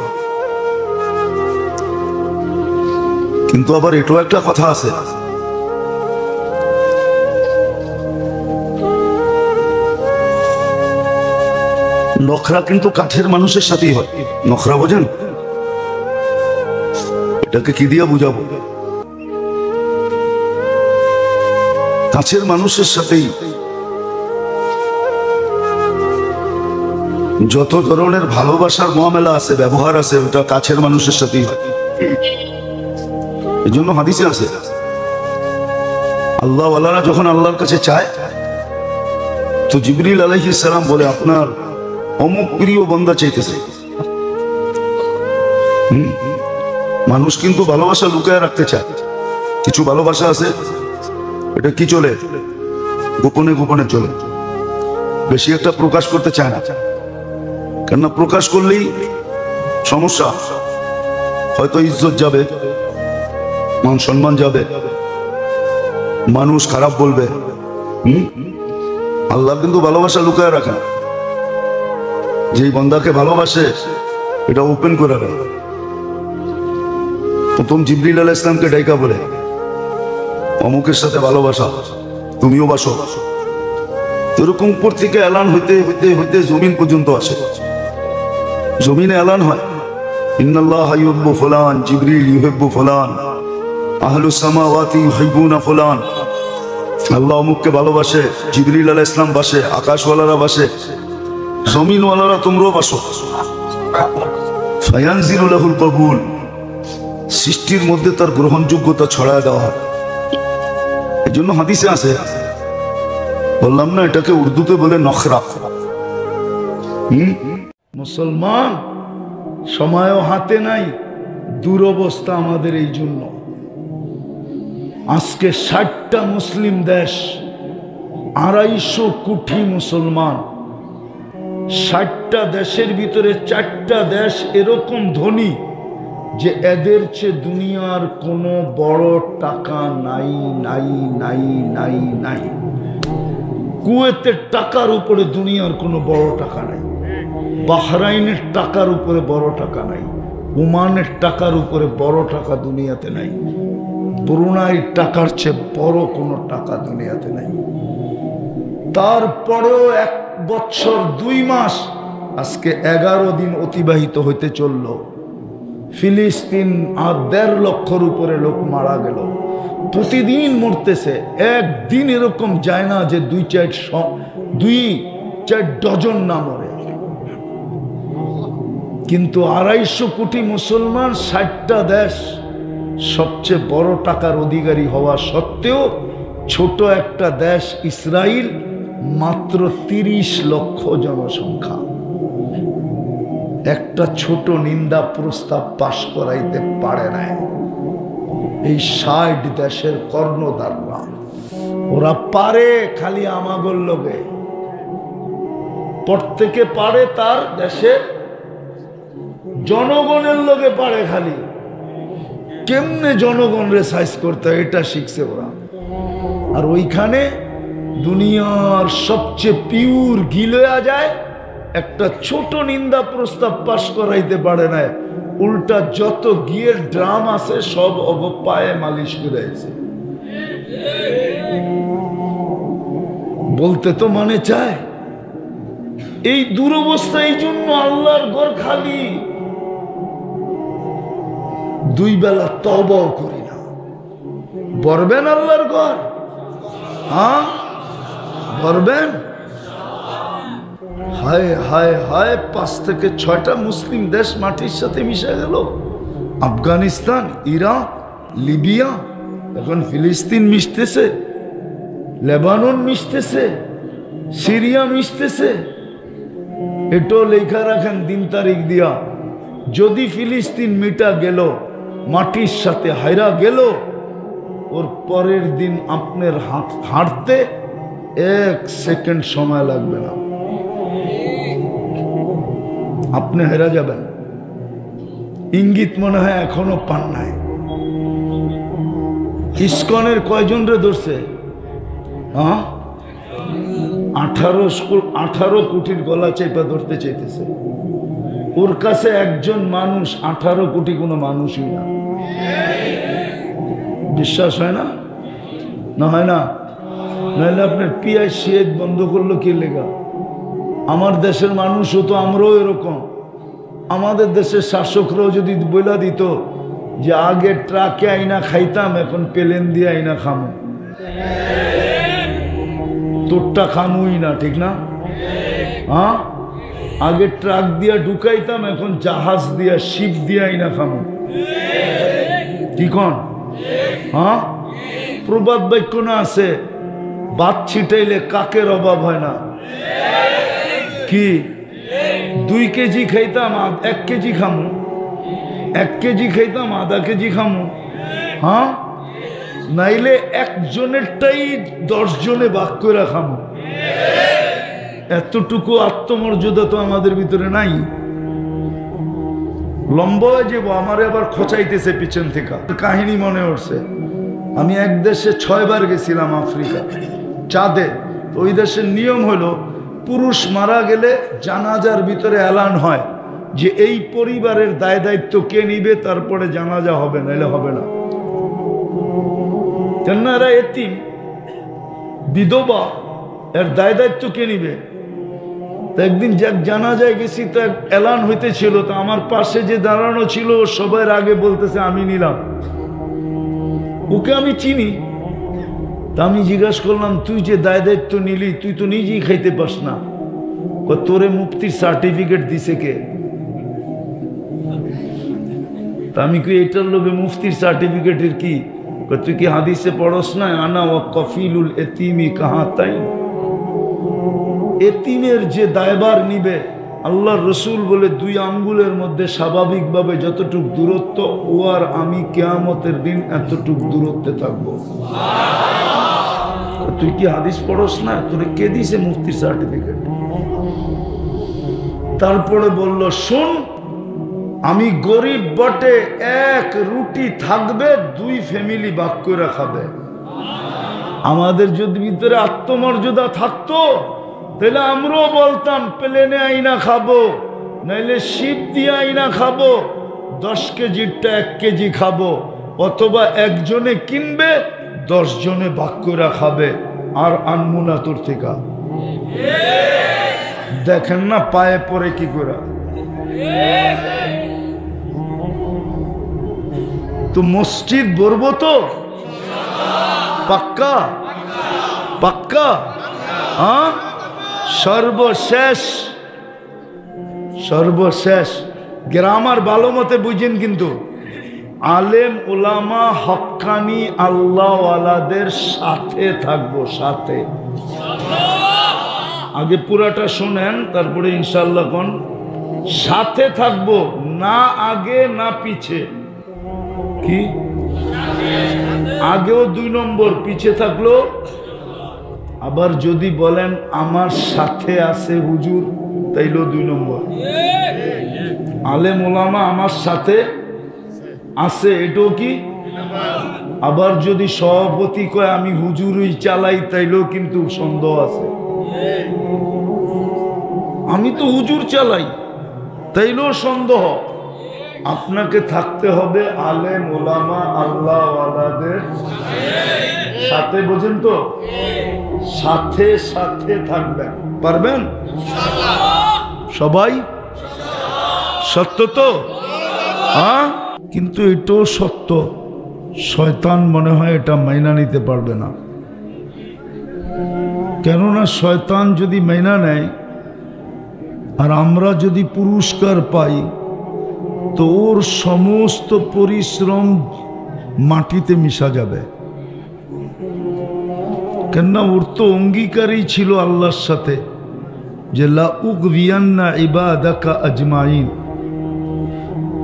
কিন্তু আবার এটাও একটা কথা আছে, নখরা কিন্তু কাছের মানুষের সাথেই হয়। নখরা বোঝেন? এটাকে কি দিয়ে বুঝাবো? কাছের মানুষের সাথেই যত ধরনের ভালোবাসার মুআমালা আছে, ব্যবহার আছে, ওটা কাছের মানুষের সাথেই হয়। এই জন্য হাদিসে আছে আল্লাহ ওয়ালারা যখন আল্লাহর কাছে চায়, তো জিবরিল আলাইহিস সালাম বলে আপনার অমুক প্রিয় বান্দা চাইতেছে। মানুষ কিন্তু ভালোবাসা লুকায় রাখতে চায়। কিছু ভালোবাসা আছে এটা কি চলে, গোপনে গোপনে চলে, বেশি একটা প্রকাশ করতে চায় না। কেননা প্রকাশ করলেই সমস্যা, হয়তো ইজ্জত যাবে, মান সম্মান যাবে, মানুষ খারাপ বলবে। আল্লাহ কিন্তু ভালোবাসা লুকায় রাখে, যেই বান্দাকে ভালোবাসে এটা ওপেন করে দেয়। প্রথম জিবরিল আলাইহিস সালামকে ডাইকা বলে অমুকের সাথে ভালোবাসা, তুমিও বাসো। এরকম উপর থেকে এলান হইতে হইতে হইতে জমিন পর্যন্ত আসে। জমিনে এলান হয়, ইন্নাল্লাহ ইউহিব্বু ফুলান, জিবরিল ইউহিব্বু ফুলান, আহলুস সামাওয়াতি ইউহিব্বুনা ফুলান। আল্লাহ অমুককে ভালোবাসে, জিবরিল আলাইহিস সালাম বাসে, আকাশওয়ালারা বাসে, জমিনওয়ালারা তোমরাও বাসো। ফায়ানজিলু লাহুল কবুল, সৃষ্টির মধ্যে তার গ্রহণযোগ্যতা ছড়ায় দেওয়া হয়। এই জন্য হাদিসে আছে, বললাম না এটাকে উর্দুতে বলে নখরা। মুসলমান সময়ও হাতে নাই, দুরবস্থা আমাদের এই জন্য। আজকে 60টা মুসলিম দেশ, 250 কোটি মুসলমান, 60টা দেশের ভিতরে 4টা দেশ এরকম ধনী যে এদের চেয়ে দুনিয়ার কোনো বড় টাকা নাই নাই নাই নাই নাই। কুয়েতের টাকার উপরে দুনিয়ার কোনো বড় টাকা নাই, বাহরাইনের টাকার উপরে বড় টাকা নাই, ওমানের টাকার উপরে বড় টাকা দুনিয়াতে নাই, ব্রুনাইয়ের টাকার চেয়ে বড় কোনো টাকা দুনিয়াতে নাই। তারপরেও 1 বছর 2 মাস, আজকে 11 দিন অতিবাহিত হইতে চলল, ফিলিস্তিন আর 1.5 লক্ষর উপরে লোক মারা গেল। প্রতিদিন মরতেছে, একদিন এরকম যায় না যে 2-4 ডজন না মরে। কিন্তু 250 কোটি মুসলমান, 60টা দেশ, সবচেয়ে বড় টাকার অধিকারী হওয়া সত্ত্বেও ছোট একটা দেশ ইসরায়েল, মাত্র 30 লক্ষ জনসংখ্যা, একটা ছোট নিন্দা প্রস্তাব পাশ করাইতে পারে না। এই 60 দেশের কর্ণধাররা, ওরা পারে খালি আমাগর লোকে, প্রত্যেকে পারে তার দেশের জনগণের লোকে পারে, খালি কেমনে জনগণরে সাইজ করতে হয় এটা শিখছে ওরা। আর ওইখানে দুনিয়ার সবচেয়ে পিওর ঘি লয়া যায়, একটা ছোট নিন্দা প্রস্তাব পাশ করাইতে পারে না, উল্টা যত ঘিয়ের ড্রাম আছে সব পায়ে মালিশ করাইছে। বলতে তো মানে চায়। এই দুরবস্থা, এই জন্য আল্লাহর ঘর খালি, 2 বেলা তওবাও করি না। বলবেন আল্লাহর ঘর, হ্যাঁ বলবেন। হায় হায় হায়, 5 থেকে 6টা মুসলিম দেশ মাটির সাথে মিশে গেল। আফগানিস্তান, ইরাক, লিবিয়া, এখন ফিলিস্তিন মিশতেছে, লেবানন মিশতেছে, সিরিয়া মিশতেছে। এটাও লেখা রাখেন 3 তারিখ দিয়া, যদি ফিলিস্তিন মিটা গেল, মাটির সাথে হাইরা গেল, ওর পরের দিন আপনার হাঁটতে 1 সেকেন্ড সময় লাগবে না, আপনি হেরা যাবেন। ইঙ্গিত মনে হয় এখনো পান নাই। ইসকনের কয়জন রে ধরছে? 18 কোটির গলা চেপা ধরতে চাইতেছে। ওর কাছে একজন মানুষ 18 কোটি কোনো মানুষই না। বিশ্বাস হয় না? না হয় না? নাহলে আপনার পিয়াজ সিয়াজ বন্ধ করলো কি লেগা? আমার দেশের মানুষও তো, আমরাও এরকম। আমাদের দেশের শাসকরাও যদি বইলা দিত যে আগে ট্রাকে আইনা খাইতাম, এখন প্লেন দিয়ে আইনা খামো, তোরটা খামুই না, ঠিক না? হ্যাঁ, আগে ট্রাক দিয়া ঢুকাইতাম, এখন জাহাজ দিয়া শিপ দিয়া আইনা খামো, কি কন? হ্যাঁ, প্রবাদ বাক্য না আছে, ভাত ছিটাইলে কাকের অভাব হয় না। কি 2 কেজি খাইতাম 1 কেজি খামু, 1 কেজি খাইতাম আধা কেজি খামু। হ্যাঁ, নাইলে একজনেরটাই 10 জনে ভাগ করে খামু। এতটুকু আত্মমর্যাদা তো আমাদের ভিতরে নাই। লম্বা হয়ে যাবো, আমারে আবার খোঁচাইতেছে পিছন থেকে। কাহিনী মনে উঠছে, আমি এক দেশে 6 বার গেছিলাম, আফ্রিকা, চাঁদে। ওই দেশের নিয়ম হলো, পুরুষ মারা গেলে জানাজার ভিতরে এলান হয় যে এই পরিবারের দায় দায়িত্ব কে নিবে, তারপরে জানাজা হবে, নাইলে হবে না। কেননা এরা এতিম, বিধবা, এর দায় দায়িত্ব কে নিবে? তো একদিন যাক জানা যায় গেছি, তো এক এলান হইতেছিল, তো আমার পাশে যে দাঁড়ানো ছিল সবার আগে বলতেছে আমি নিলাম। ওকে আমি চিনি। তা আমি জিজ্ঞাসা করলাম, তুই যে দায় দায়িত্ব নিলি, তুই তো নিজেই খাইতে পাস না, তোরে মুফতির সার্টিফিকেট দিছে কে? তা আমি কি এটার লোভে মুফতির সার্টিফিকেটের কি? তুই কি হাদিসে পড়স না, আনা ওয়া কফিলুল এতিমি কাহা তাই? এতিমের যে দায়ভার নিবে, আল্লাহর রসুল বলে 2 আঙ্গুলের মধ্যে স্বাভাবিকভাবে যতটুক দূরত্ব, ও আর আমি কিয়ামতের দিন এতটুক দূরত্বে থাকবো। তুই কি হাদিস পড়স না? তোরে কে দিছে মুফতির সার্টিফিকেট? তারপরে বলল, শোন, আমি গরিব বটে, 1 রুটি থাকবে, 2 ফ্যামিলি ভাগ করে খাবে। আমাদের যদি ভিতরে আত্মমর্যাদা থাকতো, তাহলে আমরাও বলতাম প্লেনে আইনা খাবো, নাইলে শিপ দিয়ে আইনা খাবো, 10 কেজিরটা 1 কেজি খাবো, অথবা একজনে কিনবে 10 জনে ভাগ করে খাবে, আর আনমু না তোর থেকে। দেখেন না পায়ে পরে কি করে। তো মসজিদ বলবো তো পাক্কা পাক্কা। হ্যাঁ, সর্বশেষ সর্বশেষ গ্রামার ভালো মতে বুঝেন, কিন্তু আলেম ওলামা হক্কানি আল্লাহওয়ালাদের সাথে থাকবো, সাথে। আগে পুরাটা শোনেন, তারপরে ইনশাআল্লাহ কোন সাথে থাকবো, না আগে না পিছে। কি আগেও 2 নম্বর, পিছে থাকলো। আবার যদি বলেন আমার সাথে আছে হুজুর, তাইলো 2 নম্বর। আলেম ওলামা আমার সাথে আছে, এটাও কি? আবার যদি সভাপতি কয় আমি হুজুরই চালাই, তাইলেও কিন্তু সন্দেহ আছে। আমি তো হুজুর চালাই, তাইলেও সন্দেহ। আপনাকে থাকতে হবে আলেম ওলামা আল্লাহওয়ালাদের সাথে, বোঝেন তো? সাথে সাথে থাকবেন, পারবেন সবাই? সত্য তো? হ্যাঁ, কিন্তু এটাও সত্য, শয়তান মনে হয় এটা মাইনা নিতে পারবে না। কেননা শয়তান যদি মাইনা নেয় আর আমরা যদি পুরস্কার পাই, তো ওর সমস্ত পরিশ্রম মাটিতে মিশা যাবে। কেননা ওর তো অঙ্গীকারই ছিল আল্লাহর সাথে যে লা উগবিয়ান্না ইবাদাকা আজমাইন।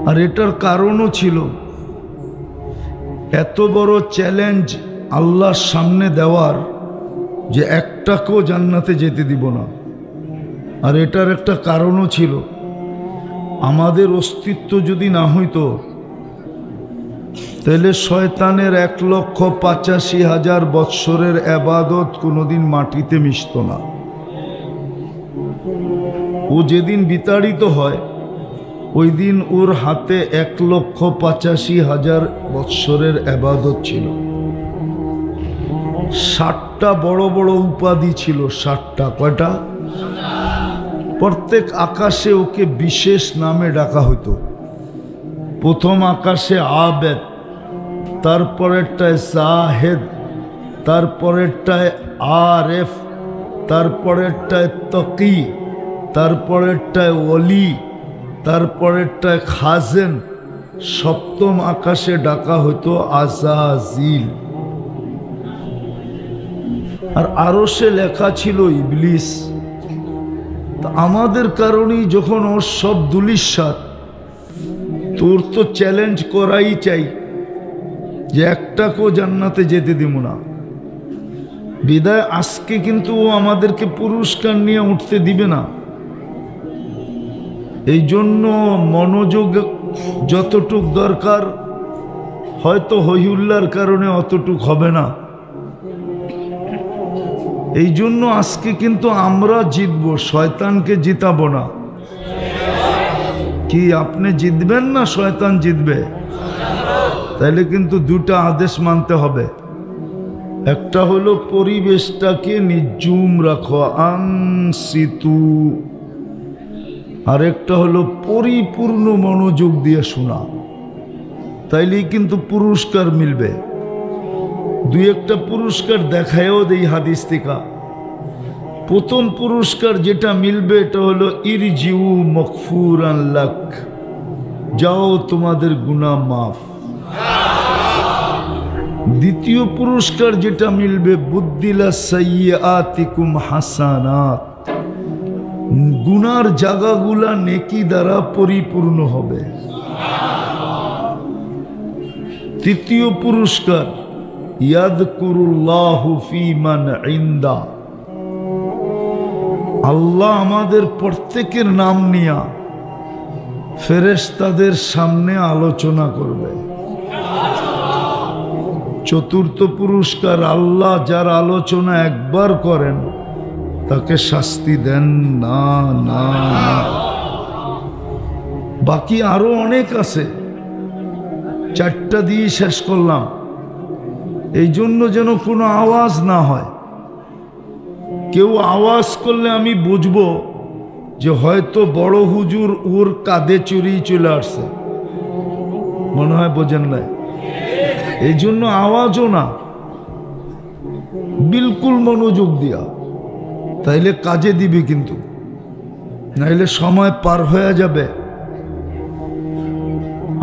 আর এটার কারণও ছিল, এত বড় চ্যালেঞ্জ আল্লাহর সামনে দেওয়ার যে একটাকেও জান্নাতে যেতে দিব না। আর এটার একটা কারণও ছিল, আমাদের অস্তিত্ব যদি না হইতো, তাহলে শয়তানের 1,85,000 বৎসরের ইবাদত কোনোদিন মাটিতে মিশত না। ও যেদিন বিতাড়িত হয়, ওই দিন ওর হাতে 1,85,000 বৎসরের ইবাদত ছিল। 60টা বড় বড় উপাধি ছিল, 60টা। কয়টা? প্রত্যেক আকাশে ওকে বিশেষ নামে ডাকা হতো। প্রথম আকাশে আবেদ, তারপরেরটায় জাহেদ, তারপরেরটায় আরেফ, তারপরেরটায় তকি, তারপরেরটায় ওলি, তারপরেরটায় খাজেন, সপ্তম আকাশে ডাকা হতো আজাজিল। আর আরশে লেখা ছিল ইবলিস। আমাদের কারণেই যখন ওর সব দুলিশাত, তোর তো চ্যালেঞ্জ করাই চাই যে একটাকেও জান্নাতে যেতে দিব না। বিদায় আজকে কিন্তু ও আমাদেরকে পুরস্কার নিয়ে উঠতে দিবে না। এই জন্য মনোযোগ যতটুক দরকার, হয়তো হইহুল্লার কারণে অতটুক হবে না। এই জন্য আজকে কিন্তু আমরা জিতব, শয়তানকে জিতাবো না। কি আপনি জিতবেন না শয়তান জিতবে? তাইলে কিন্তু 2টা আদেশ মানতে হবে। একটা হলো পরিবেশটাকে নির্জুম রাখো, আনসিতু, আর একটা হলো পরিপূর্ণ মনোযোগ দিয়ে শোনা, তাইলেই কিন্তু পুরস্কার মিলবে। দুই একটা পুরস্কার দেখায়ও দেই হাদিস থেকে। প্রথম পুরস্কার যেটা মিলবে এটা হলো ইরজিউ মগফুরান লাক, যাও তোমাদের গুনাহ মাফ। দ্বিতীয় পুরস্কার যেটা মিলবে বুদ্দিলা সাইয়্যাতিকুম হাসানাত, গুনার জায়গাগুলা নেকি দ্বারা পরিপূর্ণ হবে। তৃতীয় পুরস্কার ইয়াযকুরুল্লাহু ফী মান ইনদা, আল্লাহ আমাদের প্রত্যেকের নাম নিয়া ফেরেশতাদের সামনে আলোচনা করবে। চতুর্থ পুরস্কার আল্লাহ যার আলোচনা একবার করেন তাকে শাস্তি দেন না না না। বাকি আরো অনেক আছে, চারটা দিয়ে শেষ করলাম। এই জন্য যেন কোনো আওয়াজ না হয়। কেউ আওয়াজ করলে আমি বুঝবো যে হয়তো বড় হুজুর ওর কাঁধে চুরি চলে আসছে, মনে হয় বোঝেন নাই। এই জন্য আওয়াজও না, বিলকুল মনোযোগ দিয়া, তাইলে কাজে দিবে, কিন্তু নাইলে সময় পার হয়ে যাবে,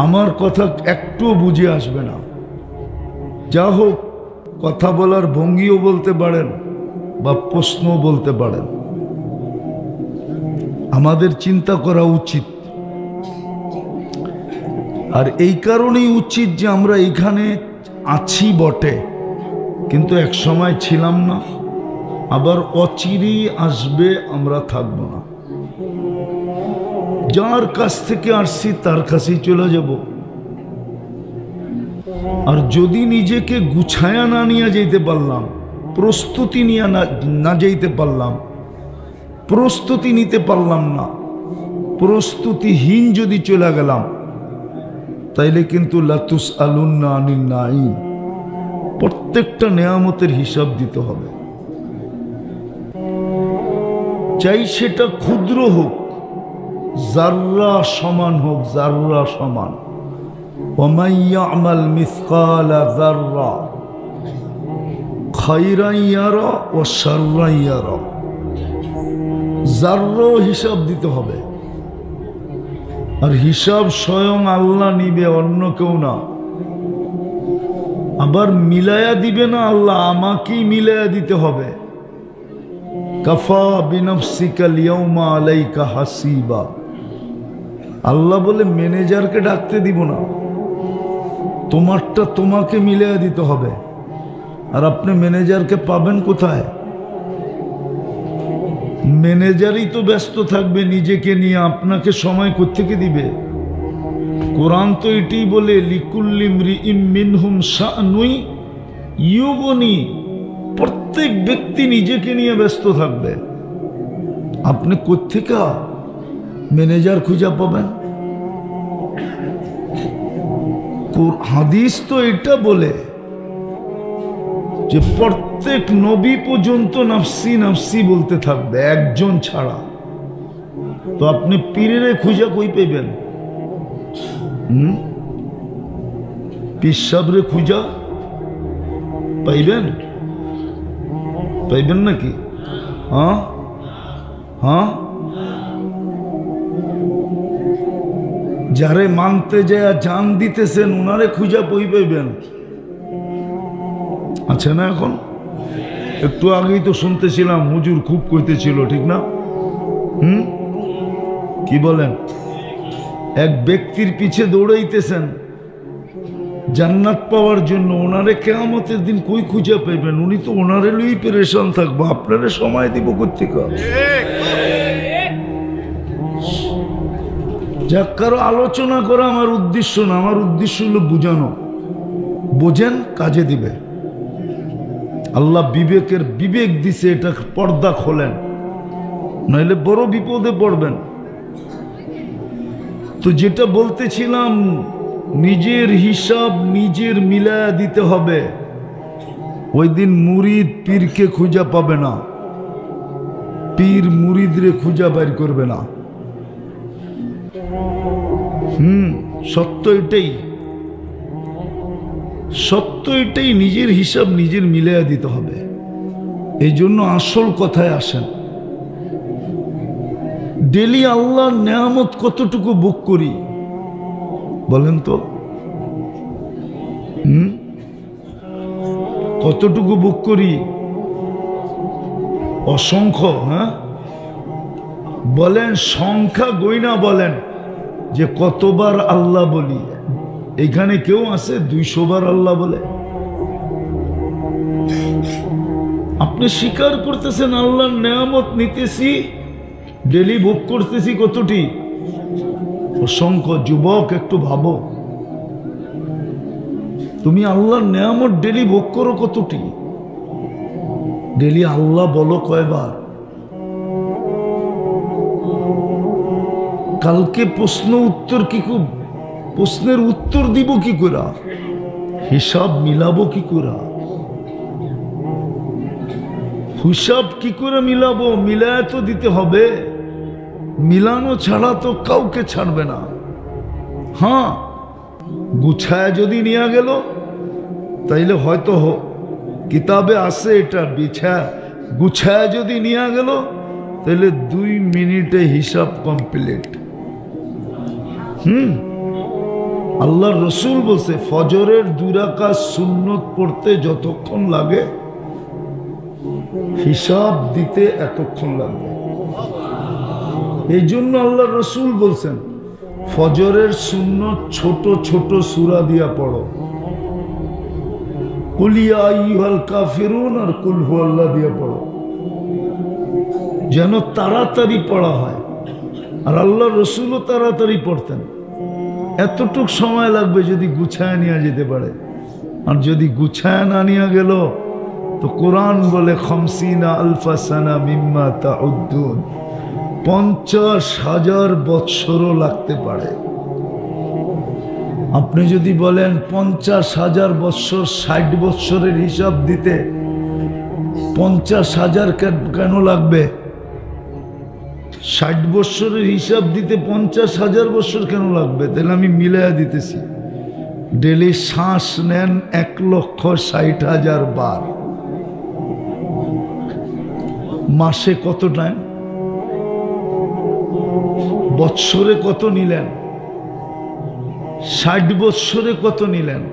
আমার কথা একটুও বুঝে আসবে না। যা হোক, কথা বলার ভঙ্গিও বলতে পারেন বা প্রশ্নও বলতে পারেন। আমাদের চিন্তা করা উচিত, আর এই কারণেই উচিত যে আমরা এখানে আছি বটে, কিন্তু এক সময় ছিলাম না, আবার অচিরেই আসবে, আমরা থাকবো না। যার কাছ থেকে আসছি তার কাছেই চলে যাব। আর যদি নিজেকে গুছায়া না নিয়ে যেতে পারলাম, প্রস্তুতি নিয়ে না যেতে পারলাম, প্রস্তুতি নিতে পারলাম না, প্রস্তুতিহীন যদি চলে গেলাম, তাইলে কিন্তু লাতুস আলুন্না আনিন নাঈম, প্রত্যেকটা নেয়ামতের হিসাব দিতে হবে। চাই সেটা ক্ষুদ্র হোক, জাররা সমান হোক, জাররা সমান। ওয়ামান ইয়ামাল মিসকালা যাররা খায়রান ইয়ারা ওয়া শাররান ইয়ারা, জাররা হিসাব দিতে হবে। আর হিসাব স্বয়ং আল্লাহ নিবে, অন্য কেউ না। আবার মিলায়া দিবে না আল্লাহ, আমাকেই মিলায়া দিতে হবে। কাফা বিনাফসিকা লিয়াউমা আলাইকা হাসিবা, আল্লাহ বলে ম্যানেজারকে ডাকতে দিব না, তোমারটা তোমাকে মিলায়া দিতে হবে। আর আপনি ম্যানেজারকে পাবেন কোথায়? ম্যানেজারই তো ব্যস্ত থাকবে নিজেকে নিয়ে, আপনাকে সময় কোত্থেকে দিবে? কোরআন তো এটাই বলে লিকুল্লি ইমরিইম মিনহুম শাআনুন ইউগনি, প্রত্যেক ব্যক্তি নিজেকে নিয়ে ব্যস্ত থাকবে। আপনি কোত্থেকে ম্যানেজার খুঁজে পাবেন? হাদিস তো এটা বলে যে প্রত্যেক নবী পর্যন্ত নাফসি নাফসি বলতে থাকবে, একজন ছাড়া। তো আপনি পীরেরে খুঁজা কই পাইবেন? পীর সাহেবরে খুঁজা পাইবেন? পাইবেন নাকি? হ্যাঁ হ্যাঁ, যারে মানতে যায় জান দিতেছেন উনারে খুঁজা কই পাইবেন? আছে না? এখন একটু আগেই তো শুনতেছিলাম হুজুর খুব কইতেছিল, ঠিক না? কি বলেন? এক ব্যক্তির পিছে দৌড়াইতেছেন জান্নাত পাওয়ার জন্য, ওনারে কিয়ামতের দিন কই খুঁজে পাইবেন? উনি তো ওনারে লই পেরেশান থাকবো, আপনারে সময় দিব কোত্থেকে? যাক, কারো আলোচনা করা আমার উদ্দেশ্য না, আমার উদ্দেশ্য হলো বুঝানো। বোঝেন, কাজে দিবে। আল্লাহ বিবেকের বিবেক দিছে, এটা পর্দা খোলেন, নইলে বড় বিপদে পড়বেন। তো যেটা বলতেছিলাম, নিজের হিসাব নিজের মিলায়া দিতে হবে। ওই দিন মুরিদ পীরকে খুঁজা পাবে না, পীর মুরিদরে খুঁজা বাইর করবে না। সত্য এটাই, সত্য এটাই। নিজের হিসাব নিজের মিলাইয়া দিতে হবে। এই জন্য আসল কথায় আসেন। ডেলি আল্লাহর নেয়ামত কতটুকু ভোগ করি বলেন তো? কতটুকু ভোগ করি? অসংখ্য। হ্যাঁ বলেন, সংখ্যা গইনা বলেন যে কতবার আল্লাহ বলি। এখানে কেউ আছে 200 বার আল্লাহ বলে? আপনি স্বীকার করতেছেন আল্লাহর নেয়ামত নিতেছি, ডেলি ভোগ করতেছি কতটি? অসংখ্য। যুবক একটু ভাবো, তুমি আল্লাহর নেয়ামত ডেলি ভোগ করো কতটি? ডেলি আল্লাহ বলো কয়বার? কালকে প্রশ্ন উত্তর কি, প্রশ্নের উত্তর দিব কি করে? হিসাব মিলাবো কি করে? হিসাব কি করে মিলাবো? মিলায় তো দিতে হবে। মিলানো ছাড়া তো কাউকে ছাড়বে না। হ্যাঁ, গুছায় যদি নিয়ে গেল তাইলে হয়তো কিতাবে আছে এটা, গুছায় যদি নিয়ে গেল তাহলে 2 মিনিটে হিসাব কমপ্লিট। আল্লাহর রসুল বলছে ফজরের 2 রাকাত সুন্নত পড়তে যতক্ষণ লাগে হিসাব দিতে এতক্ষণ লাগবে। এই জন্য আল্লাহর রসুল বলছেন ফজরের সুন্নত ছোট ছোট সূরা দিয়া পড়ো। কুল ইয়া আইয়ুহাল কাফিরুন আর কুল হুয়াল্লাহ দিয়া পড়ো, যেন তাড়াতাড়ি পড়া হয়। আর আল্লাহর রসুলও তাড়াতাড়ি পড়তেন। এতটুক সময় লাগবে যদি গুছায় নিয়ে যেতে পারে। আর যদি গুছায় না নিয়ে গেল তো কোরআন বলে 50 আলফা সানা মিম্মা তাউদ্দুন, 50,000 বৎসরও লাগতে পারে। আপনি যদি বলেন 50,000 বৎসর, 60 বৎসরের হিসাব দিতে 50,000 কেন লাগবে? 60 বৎসরের হিসাব দিতে 50,000 বৎসর কেন লাগবে? তাহলে আমি মিলাইয়া দিতেছি। ডেলি শ্বাস নেন 1,60,000 বার। মাসে কত টাইম? বৎসরে কত নিলেন? 60 বৎসরে কত নিলেন?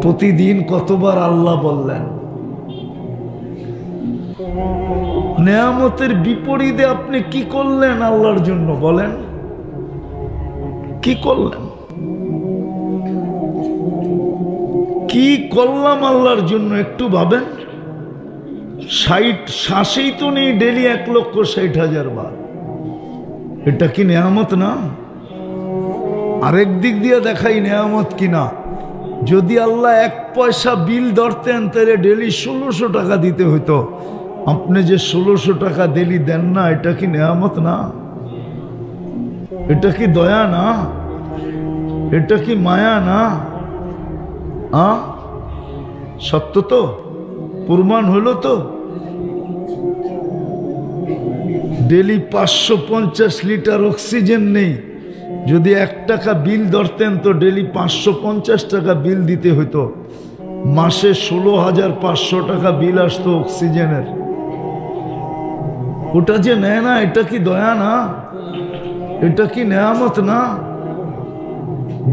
প্রতিদিন কতবার আল্লাহ বললেন? নেয়ামতের বিপরীতে আপনি কি করলেন আল্লাহর জন্য বলেন? কি করলেন? কি করলাম আল্লাহর জন্য একটু ভাবেন। 60 শ্বাসেই তো নেই ডেলি 1,60,000 বার। এটা কি নেয়ামত না? আরেক দিক দিয়ে দেখাই নেয়ামত কিনা। যদি আল্লাহ 1 পয়সা বিল ধরতেন তাহলে ডেলি 1600 টাকা দিতে হইতো। আপনি যে 1600 টাকা ডেলি দেন না, এটা কি নেয়ামত না? এটা কি দয়া না? এটা কি মায়া না? সত্য তো, প্রমাণ হলো তো। ডেলি 550 লিটার অক্সিজেন নেই, যদি 1 টাকা বিল ধরতেন তো ডেলি 550 টাকা বিল দিতে হইতো। মাসে 16,500 টাকা বিল আসতো অক্সিজেনের। ওটা যে নেয় না, এটা কি দয়া না? এটা কি নেয়ামত না?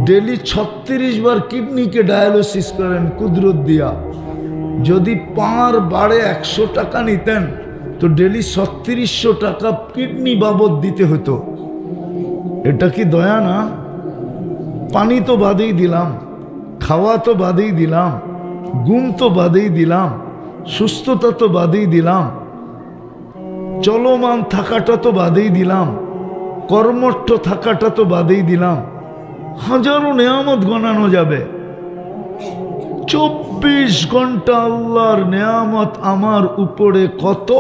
ডেলি 36 বার কিডনিকে ডায়ালিসিস করেন কুদরত দিয়া। যদি পার বাড়ে 100 টাকা নিতেন তো ডেলি 3600 টাকা কিডনি বাবদ দিতে হতো। এটা কি দয়া না? পানি তো বাদেই দিলাম, খাওয়া তো বাদেই দিলাম, ঘুম তো বাদেই দিলাম, সুস্থতা তো বাদেই দিলাম, চলমান থাকাটা তো বাদেই দিলাম, কর্মঠ থাকাটা তো বাদেই দিলাম। হাজারো নেয়ামত গণানো যাবে। 24 ঘন্টা আল্লাহর নেয়ামত আমার উপরে কত।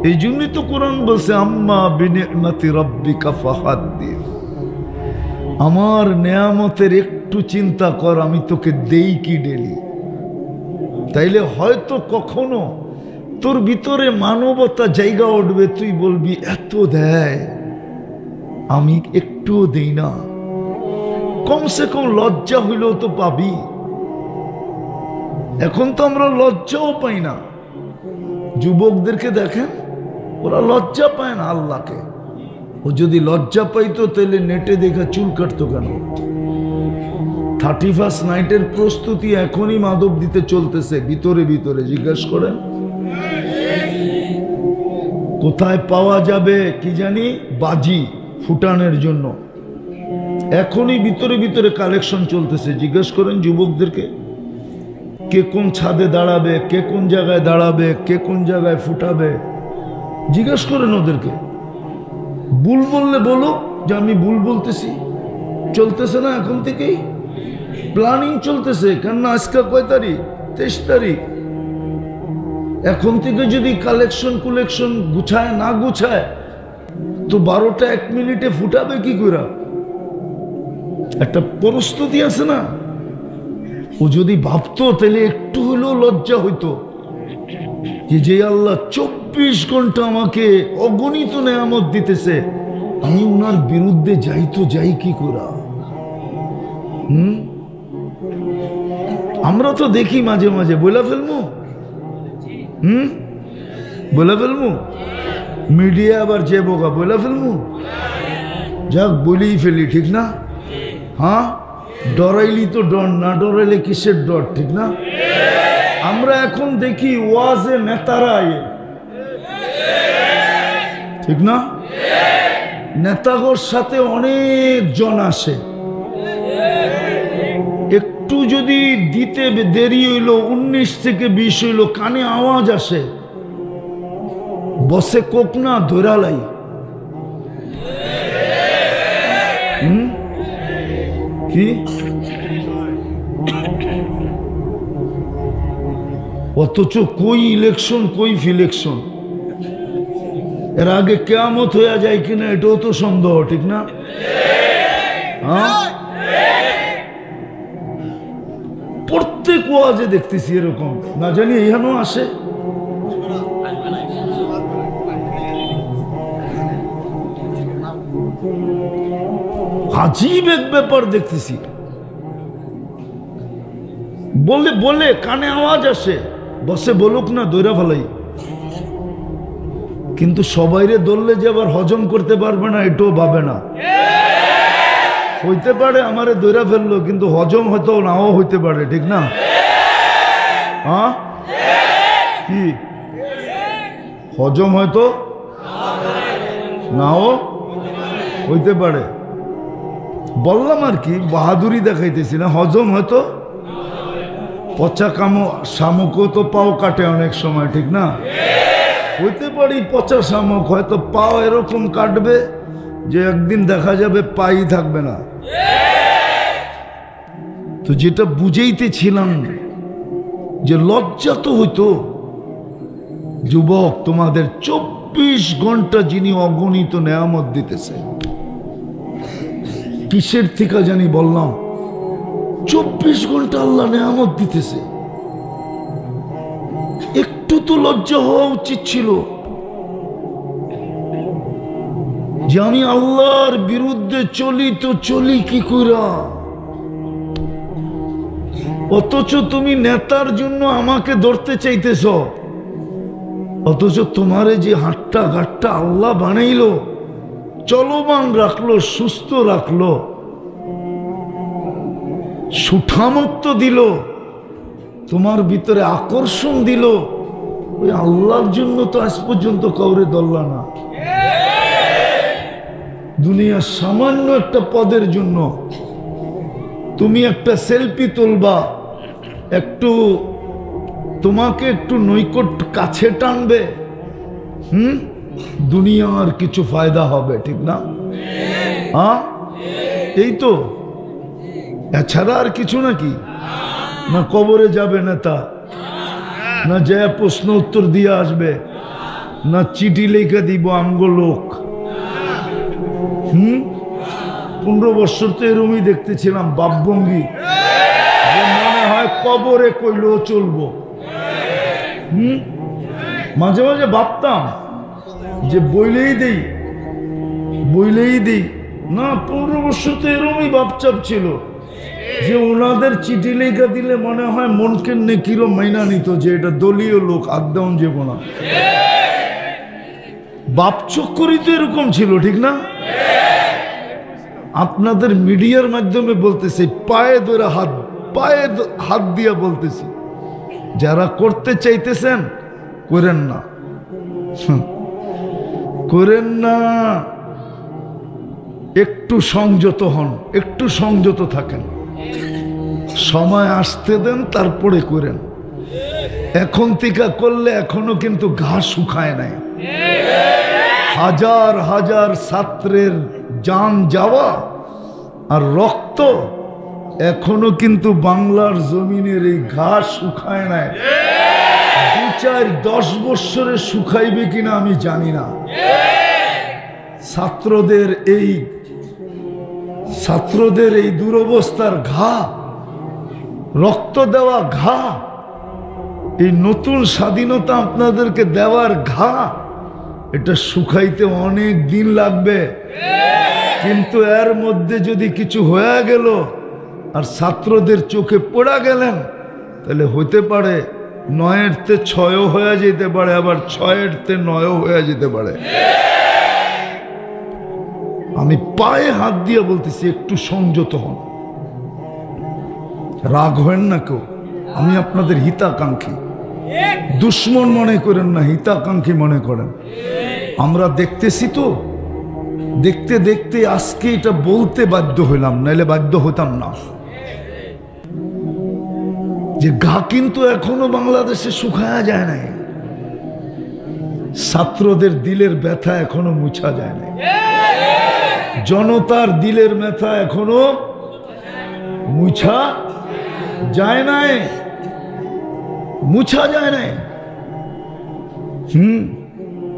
এই জন্যই তো কোরআন বলছে আম্মা বিনি'মাতি রাব্বিকা ফাহাদ্দিস। আমার নেয়ামতের একটু চিন্তা কর, আমি তোকে দেই কি ডেলি। তাইলে হয়তো কখনো তোর ভিতরে মানবতা জায়গা উঠবে, তুই বলবি এত দেয় আমি একটুও দেই না, কমসে কম লজ্জা হইলেও তো পাবি। এখন তো আমরা লজ্জাও পাই না। যুবকদেরকে দেখেন, ওরা লজ্জা পায় না আল্লাহকে। ও যদি লজ্জা পাইতো তাহলে নেটে দেখা চুল কাটতো কেন? 31st নাইটের প্রস্তুতি এখনই মাদক দিতে চলতেছে ভিতরে ভিতরে। জিজ্ঞাসা করেন কোথায় পাওয়া যাবে কি জানি বাজি ফুটানোর জন্য, এখনই ভিতরে ভিতরে কালেকশন চলতেছে। জিজ্ঞেস করেন যুবকদেরকে কে কোন ছাদে দাঁড়াবে, কে কোন জায়গায় দাঁড়াবে, কে কোন জায়গায় ফুটাবে। জিজ্ঞেস করেন ওদেরকে। ভুল বললে বলো যে আমি ভুল বলতেছি। চলতেছে না এখন থেকেই প্ল্যানিং চলতেছে। কেননা আজকে কয় তারিখ? 23 তারিখ। এখন থেকে যদি কালেকশন গুছায় না গুছায় তো 12টা 1 মিনিটে ফুটাবে কি করে? একটা প্রস্তুতি আছে না। ও যদি ভাবতো তাহলে একটু হলেও লজ্জা হইতো যে আল্লাহ 24 ঘন্টা আমাকে অগণিত নেয়ামত দিতেছে, আমি ওনার বিরুদ্ধে যাই তো যাই কি করে? আমরা তো দেখি মাঝে মাঝে বলে ফেলবো, বলে ফেলবো। মিডিয়া আবার যে বোকা বলে ফেলবো, যাক বলেই ফেলি, ঠিক না? হ্যাঁ, ডরাইলি তো ডর, না ডরাইলে কিসের ডর, ঠিক না? আমরা এখন দেখি ওয়াজে নেতারা, ঠিক না? নেতাগোর সাথে অনেক জন আসে, একটু যদি দিতে দেরি হইলো 19 থেকে 20 হইলো, কানে আওয়াজ আসে, বসে কোক না ধরালাই। কি অথচ কই ইলেকশন কই ফিলেকশন, এর আগে কিয়ামত হয়ে যায় কিনা এটাও তো সন্দেহ, ঠিক না? হ্যাঁ, প্রত্যেক ওয়াজে দেখতেছি এরকম, না জানি এখানেও আসে। আজীব এক ব্যাপার দেখতেছি। বলে বলে কানে আওয়াজ আসে, বসে বলুক না দৈরা ফেলাই। কিন্তু সবাইরে দললে যে আবার হজম করতে পারবে না এটাও ভাবে না। হইতে পারে আমারে দৈরা ফেললো, কিন্তু হজম হয়তো নাও হইতে পারে, ঠিক না? হ্যাঁ, কি হজম হয়তো নাও হইতে পারে। বললাম আর কি, বাহাদুরি দেখাইতেছি না। হজম হয়তো, পচা কামো শামুকও তো পাও কাটে অনেক সময়, ঠিক না? হইতে পারি পচা শামুক হয়তো পাও এরকম কাটবে যে একদিন দেখা যাবে পাই থাকবে না। তো যেটা বুঝাইতেছিলাম যে লজ্জা তো হইতো। যুবক, তোমাদের 24 ঘন্টা যিনি অগণিত নেয়ামত দিতেছে, কিসের থেকে জানি বললাম, 24 ঘন্টা আল্লাহ নেয়ামত দিতেছে। একটু তো লজ্জা হওয়া উচিত ছিল যে আমি আল্লাহর বিরুদ্ধে চলি তো চলি কি কইরা। অথচ তুমি নেতার জন্য আমাকে ধরতে চাইতেছ, অথচ তোমারে যে হাটটা ঘাটটা আল্লাহ বানাইলো, চলমান রাখলো, সুস্থ রাখলো, সুঠামত্ব দিল, তোমার ভিতরে আকর্ষণ দিল, ওই আল্লাহর জন্য তো আজ পর্যন্ত কাউরে দল্লা না। দুনিয়ার সামান্য একটা পদের জন্য তুমি একটা সেলফি তুলবা, একটু তোমাকে একটু নৈকট্য কাছে টানবে, দুনিয়ার কিছু ফায়দা হবে, ঠিক না? হ্যাঁ, এই তো, এছাড়া আর কিছু নাকি? না কবরে যাবে নেতা, না যায় প্রশ্ন উত্তর দিয়ে আসবে, না চিঠি লিখে দিব আমগো লোক। 15 বছর তো এরমই দেখতেছিলাম বাপভঙ্গি, মনে হয় কবরে কইলেও চলবো। মাঝে মাঝে ভাবতাম যে বইলেই দেই না, 15 বছর তো এরমই ভাবচাপ ছিল যে ওনাদের চিঠি লেখা দিলে মনে হয় মনকে নেকিরও মাইনা নিত যে এটা দলীয় লোক, আদম যাব না। বাপচক্করই তো এরকম ছিল, ঠিক না? আপনাদের মিডিয়ার মাধ্যমে বলতেছি, পায়ে হাত দিয়া বলতেছি, যারা করতে চাইতেছেন করেন না, একটু সংযত হন, একটু সংযত থাকেন, সময় আসতে দেন, তারপরে করেন। এখন থেকে করলে এখনো কিন্তু ঘাস শুকায় নাই। হাজার হাজার ছাত্রের জান যাওয়া আর রক্ত এখনো কিন্তু বাংলার জমিনের এই ঘাস শুকায় নাই। 2-4-10 বছরে শুকাইবে কিনা আমি জানি না। ছাত্রদের এই দুরবস্থার ঘা, রক্ত দেওয়া ঘা, এই নতুন স্বাধীনতা আপনাদেরকে দেওয়ার ঘা, এটা শুকাইতে অনেক দিন লাগবে। কিন্তু এর মধ্যে যদি কিছু হয়ে গেল আর ছাত্রদের চোখে পড়া গেলেন, তাহলে হতে পারে 9-তে 6 হয়ে যেতে পারে, আবার 6-তে 9 হয়ে যেতে পারে। আমি পায়ে হাত দিয়ে বলতেছি, একটু সংযত হন, রাগ হবেন না কেউ। আমি আপনাদের হিতাকাঙ্ক্ষী, দুশ্মন মনে করেন না, হিতাকাঙ্ক্ষী মনে করেন। আমরা দেখতেছি তো, দেখতে দেখতে আজকে এটা বলতে বাধ্য হইলাম, নাইলে বাধ্য হতাম না। যে ঘা কিন্তু এখনো বাংলাদেশে শুকায়া যায় নাই। ছাত্রদের দিলের ব্যথা এখনো মুছা যায় নাই, জনতার দিলের ব্যথা এখনো মুছা যায় নাই, মুছা যায় নাই।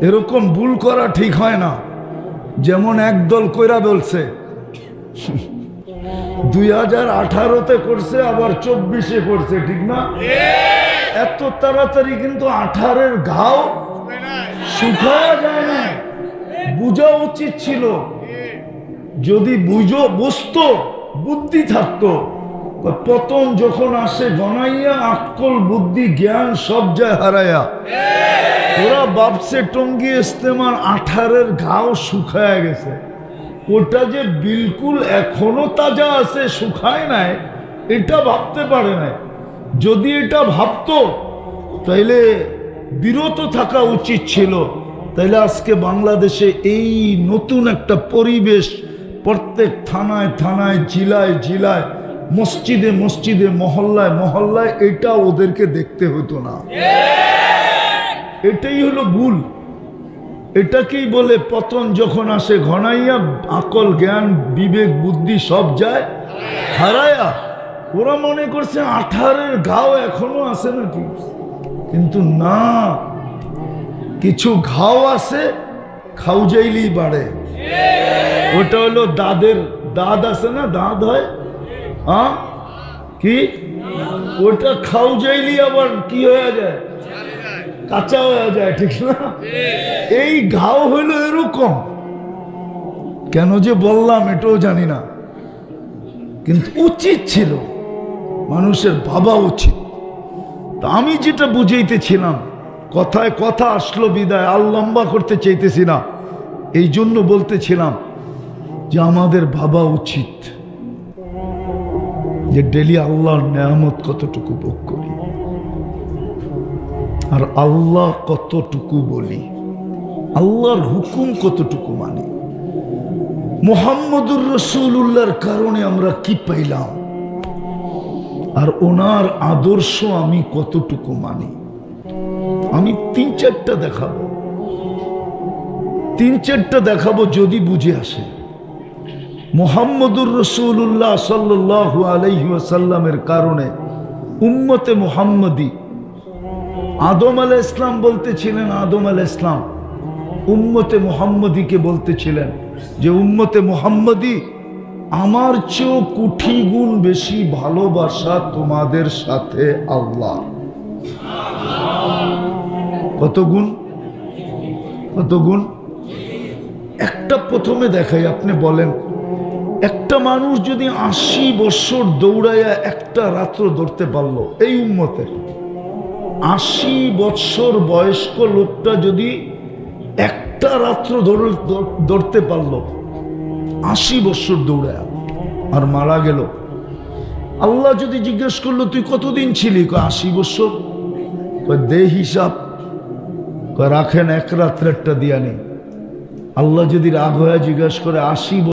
এরকম ভুল করা ঠিক হয় না। যেমন একদল কইরা বলছে 2018-তে করছে, আবার 24-এ করছে, ঠিক না? এত তাড়াতাড়ি কিন্তু 18-এর ঘাও শুকায়া যায় না। বুঝা উচিত ছিল, যদি বুঝতো, বুদ্ধি থাকতো। পতন যখন আসে গনাইয়া, আক্কল বুদ্ধি জ্ঞান সব যায় হারাইয়া। ওরা বাপসে টঙ্গি ইস্তেমাল 18-এর ঘাও শুকায়া গেছে। ওটা যে বিলকুল এখনো তাজা আছে, শুকায় নাই, এটা ভাবতে পারে নাই। যদি এটা ভাবতো তাইলে বিরত থাকা উচিত ছিল। তাইলে আজকে বাংলাদেশে এই নতুন একটা পরিবেশ, প্রত্যেক থানায় থানায়, জিলায় জিলায়, মসজিদে মসজিদে, মহল্লায় মহল্লায়, এটা ওদেরকে দেখতে হতো না। এটাই হলো ভুল। এটাকেই বলে পতন যখন আসে ঘনাইয়া, আকল জ্ঞান বিবেক বুদ্ধি সব যায় হারায়া। ওরা মনে করছে 18-এর ঘাও এখনো আছে নাকি, কিন্তু না, কিছু ঘাও আছে, খাউজাইলেই বাড়ে। ওটা হলো দাঁত আছে না, দাঁত হয়, কি ওটা খাউজাইলি আবার কি হয়ে যায়, কাঁচা হয়ে যায়, ঠিক না? এই ঘাও হইলো এরকম। কেন যে বললাম এটাও জানি না, কিন্তু উচিত ছিল, মানুষের ভাবা উচিত। তা আমি যেটা বুঝাইতেছিলাম, কথায় কথা আসলো বিদায়, আর লম্বা করতে চাইতেছি না, এই জন্য বলতেছিলাম যে আমাদের ভাবা উচিত যে ডেলি আল্লাহর নেয়ামত কতটুকু ভোগ করি, আর আল্লাহ কতটুকু বলি, আল্লাহর হুকুম কতটুকু মানি, মুহাম্মদুর রাসূলুল্লাহর কারণে আমরা কি পাইলাম, আর ওনার আদর্শ আমি কতটুকু মানি। আমি 3-4টা দেখাবো, যদি বুঝে আসে। মুহাম্মদুর রাসূলুল্লাহ সাল্লাল্লাহু আলাইহি ওয়াসাল্লামের কারণে উম্মতে মুহাম্মদী, আদম আলাইহিস সালাম বলতেছিলেন, আদম আলাইহিস সালাম উম্মতে মুহাম্মদীকে বলতেছিলেন যে উম্মতে মুহাম্মদী, আমার চেয়েও কোটি গুণ বেশি ভালোবাসা তোমাদের সাথে আল্লাহ। কত গুণ? কত গুণ? একটা প্রথমে দেখাই, আপনি বলেন একটা মানুষ যদি 80 বছর দৌড়াইয়া একটা রাত্র ধরতে পারলো, এই উম্মতের 80 বছর বয়স্ক লোকটা যদি একটা রাত্র ধরতে পারলো, 80 বছর দৌড়ায় আর মারা গেল, আল্লাহ যদি জিজ্ঞেস করলো তুই কতদিন ছিলি? 80 বছর। দে হিসাব। রাখেন এক রাত্রেরটা দিয়া নেই। আল্লাহ যদি রাগ হয়ে জিজ্ঞেস করে 80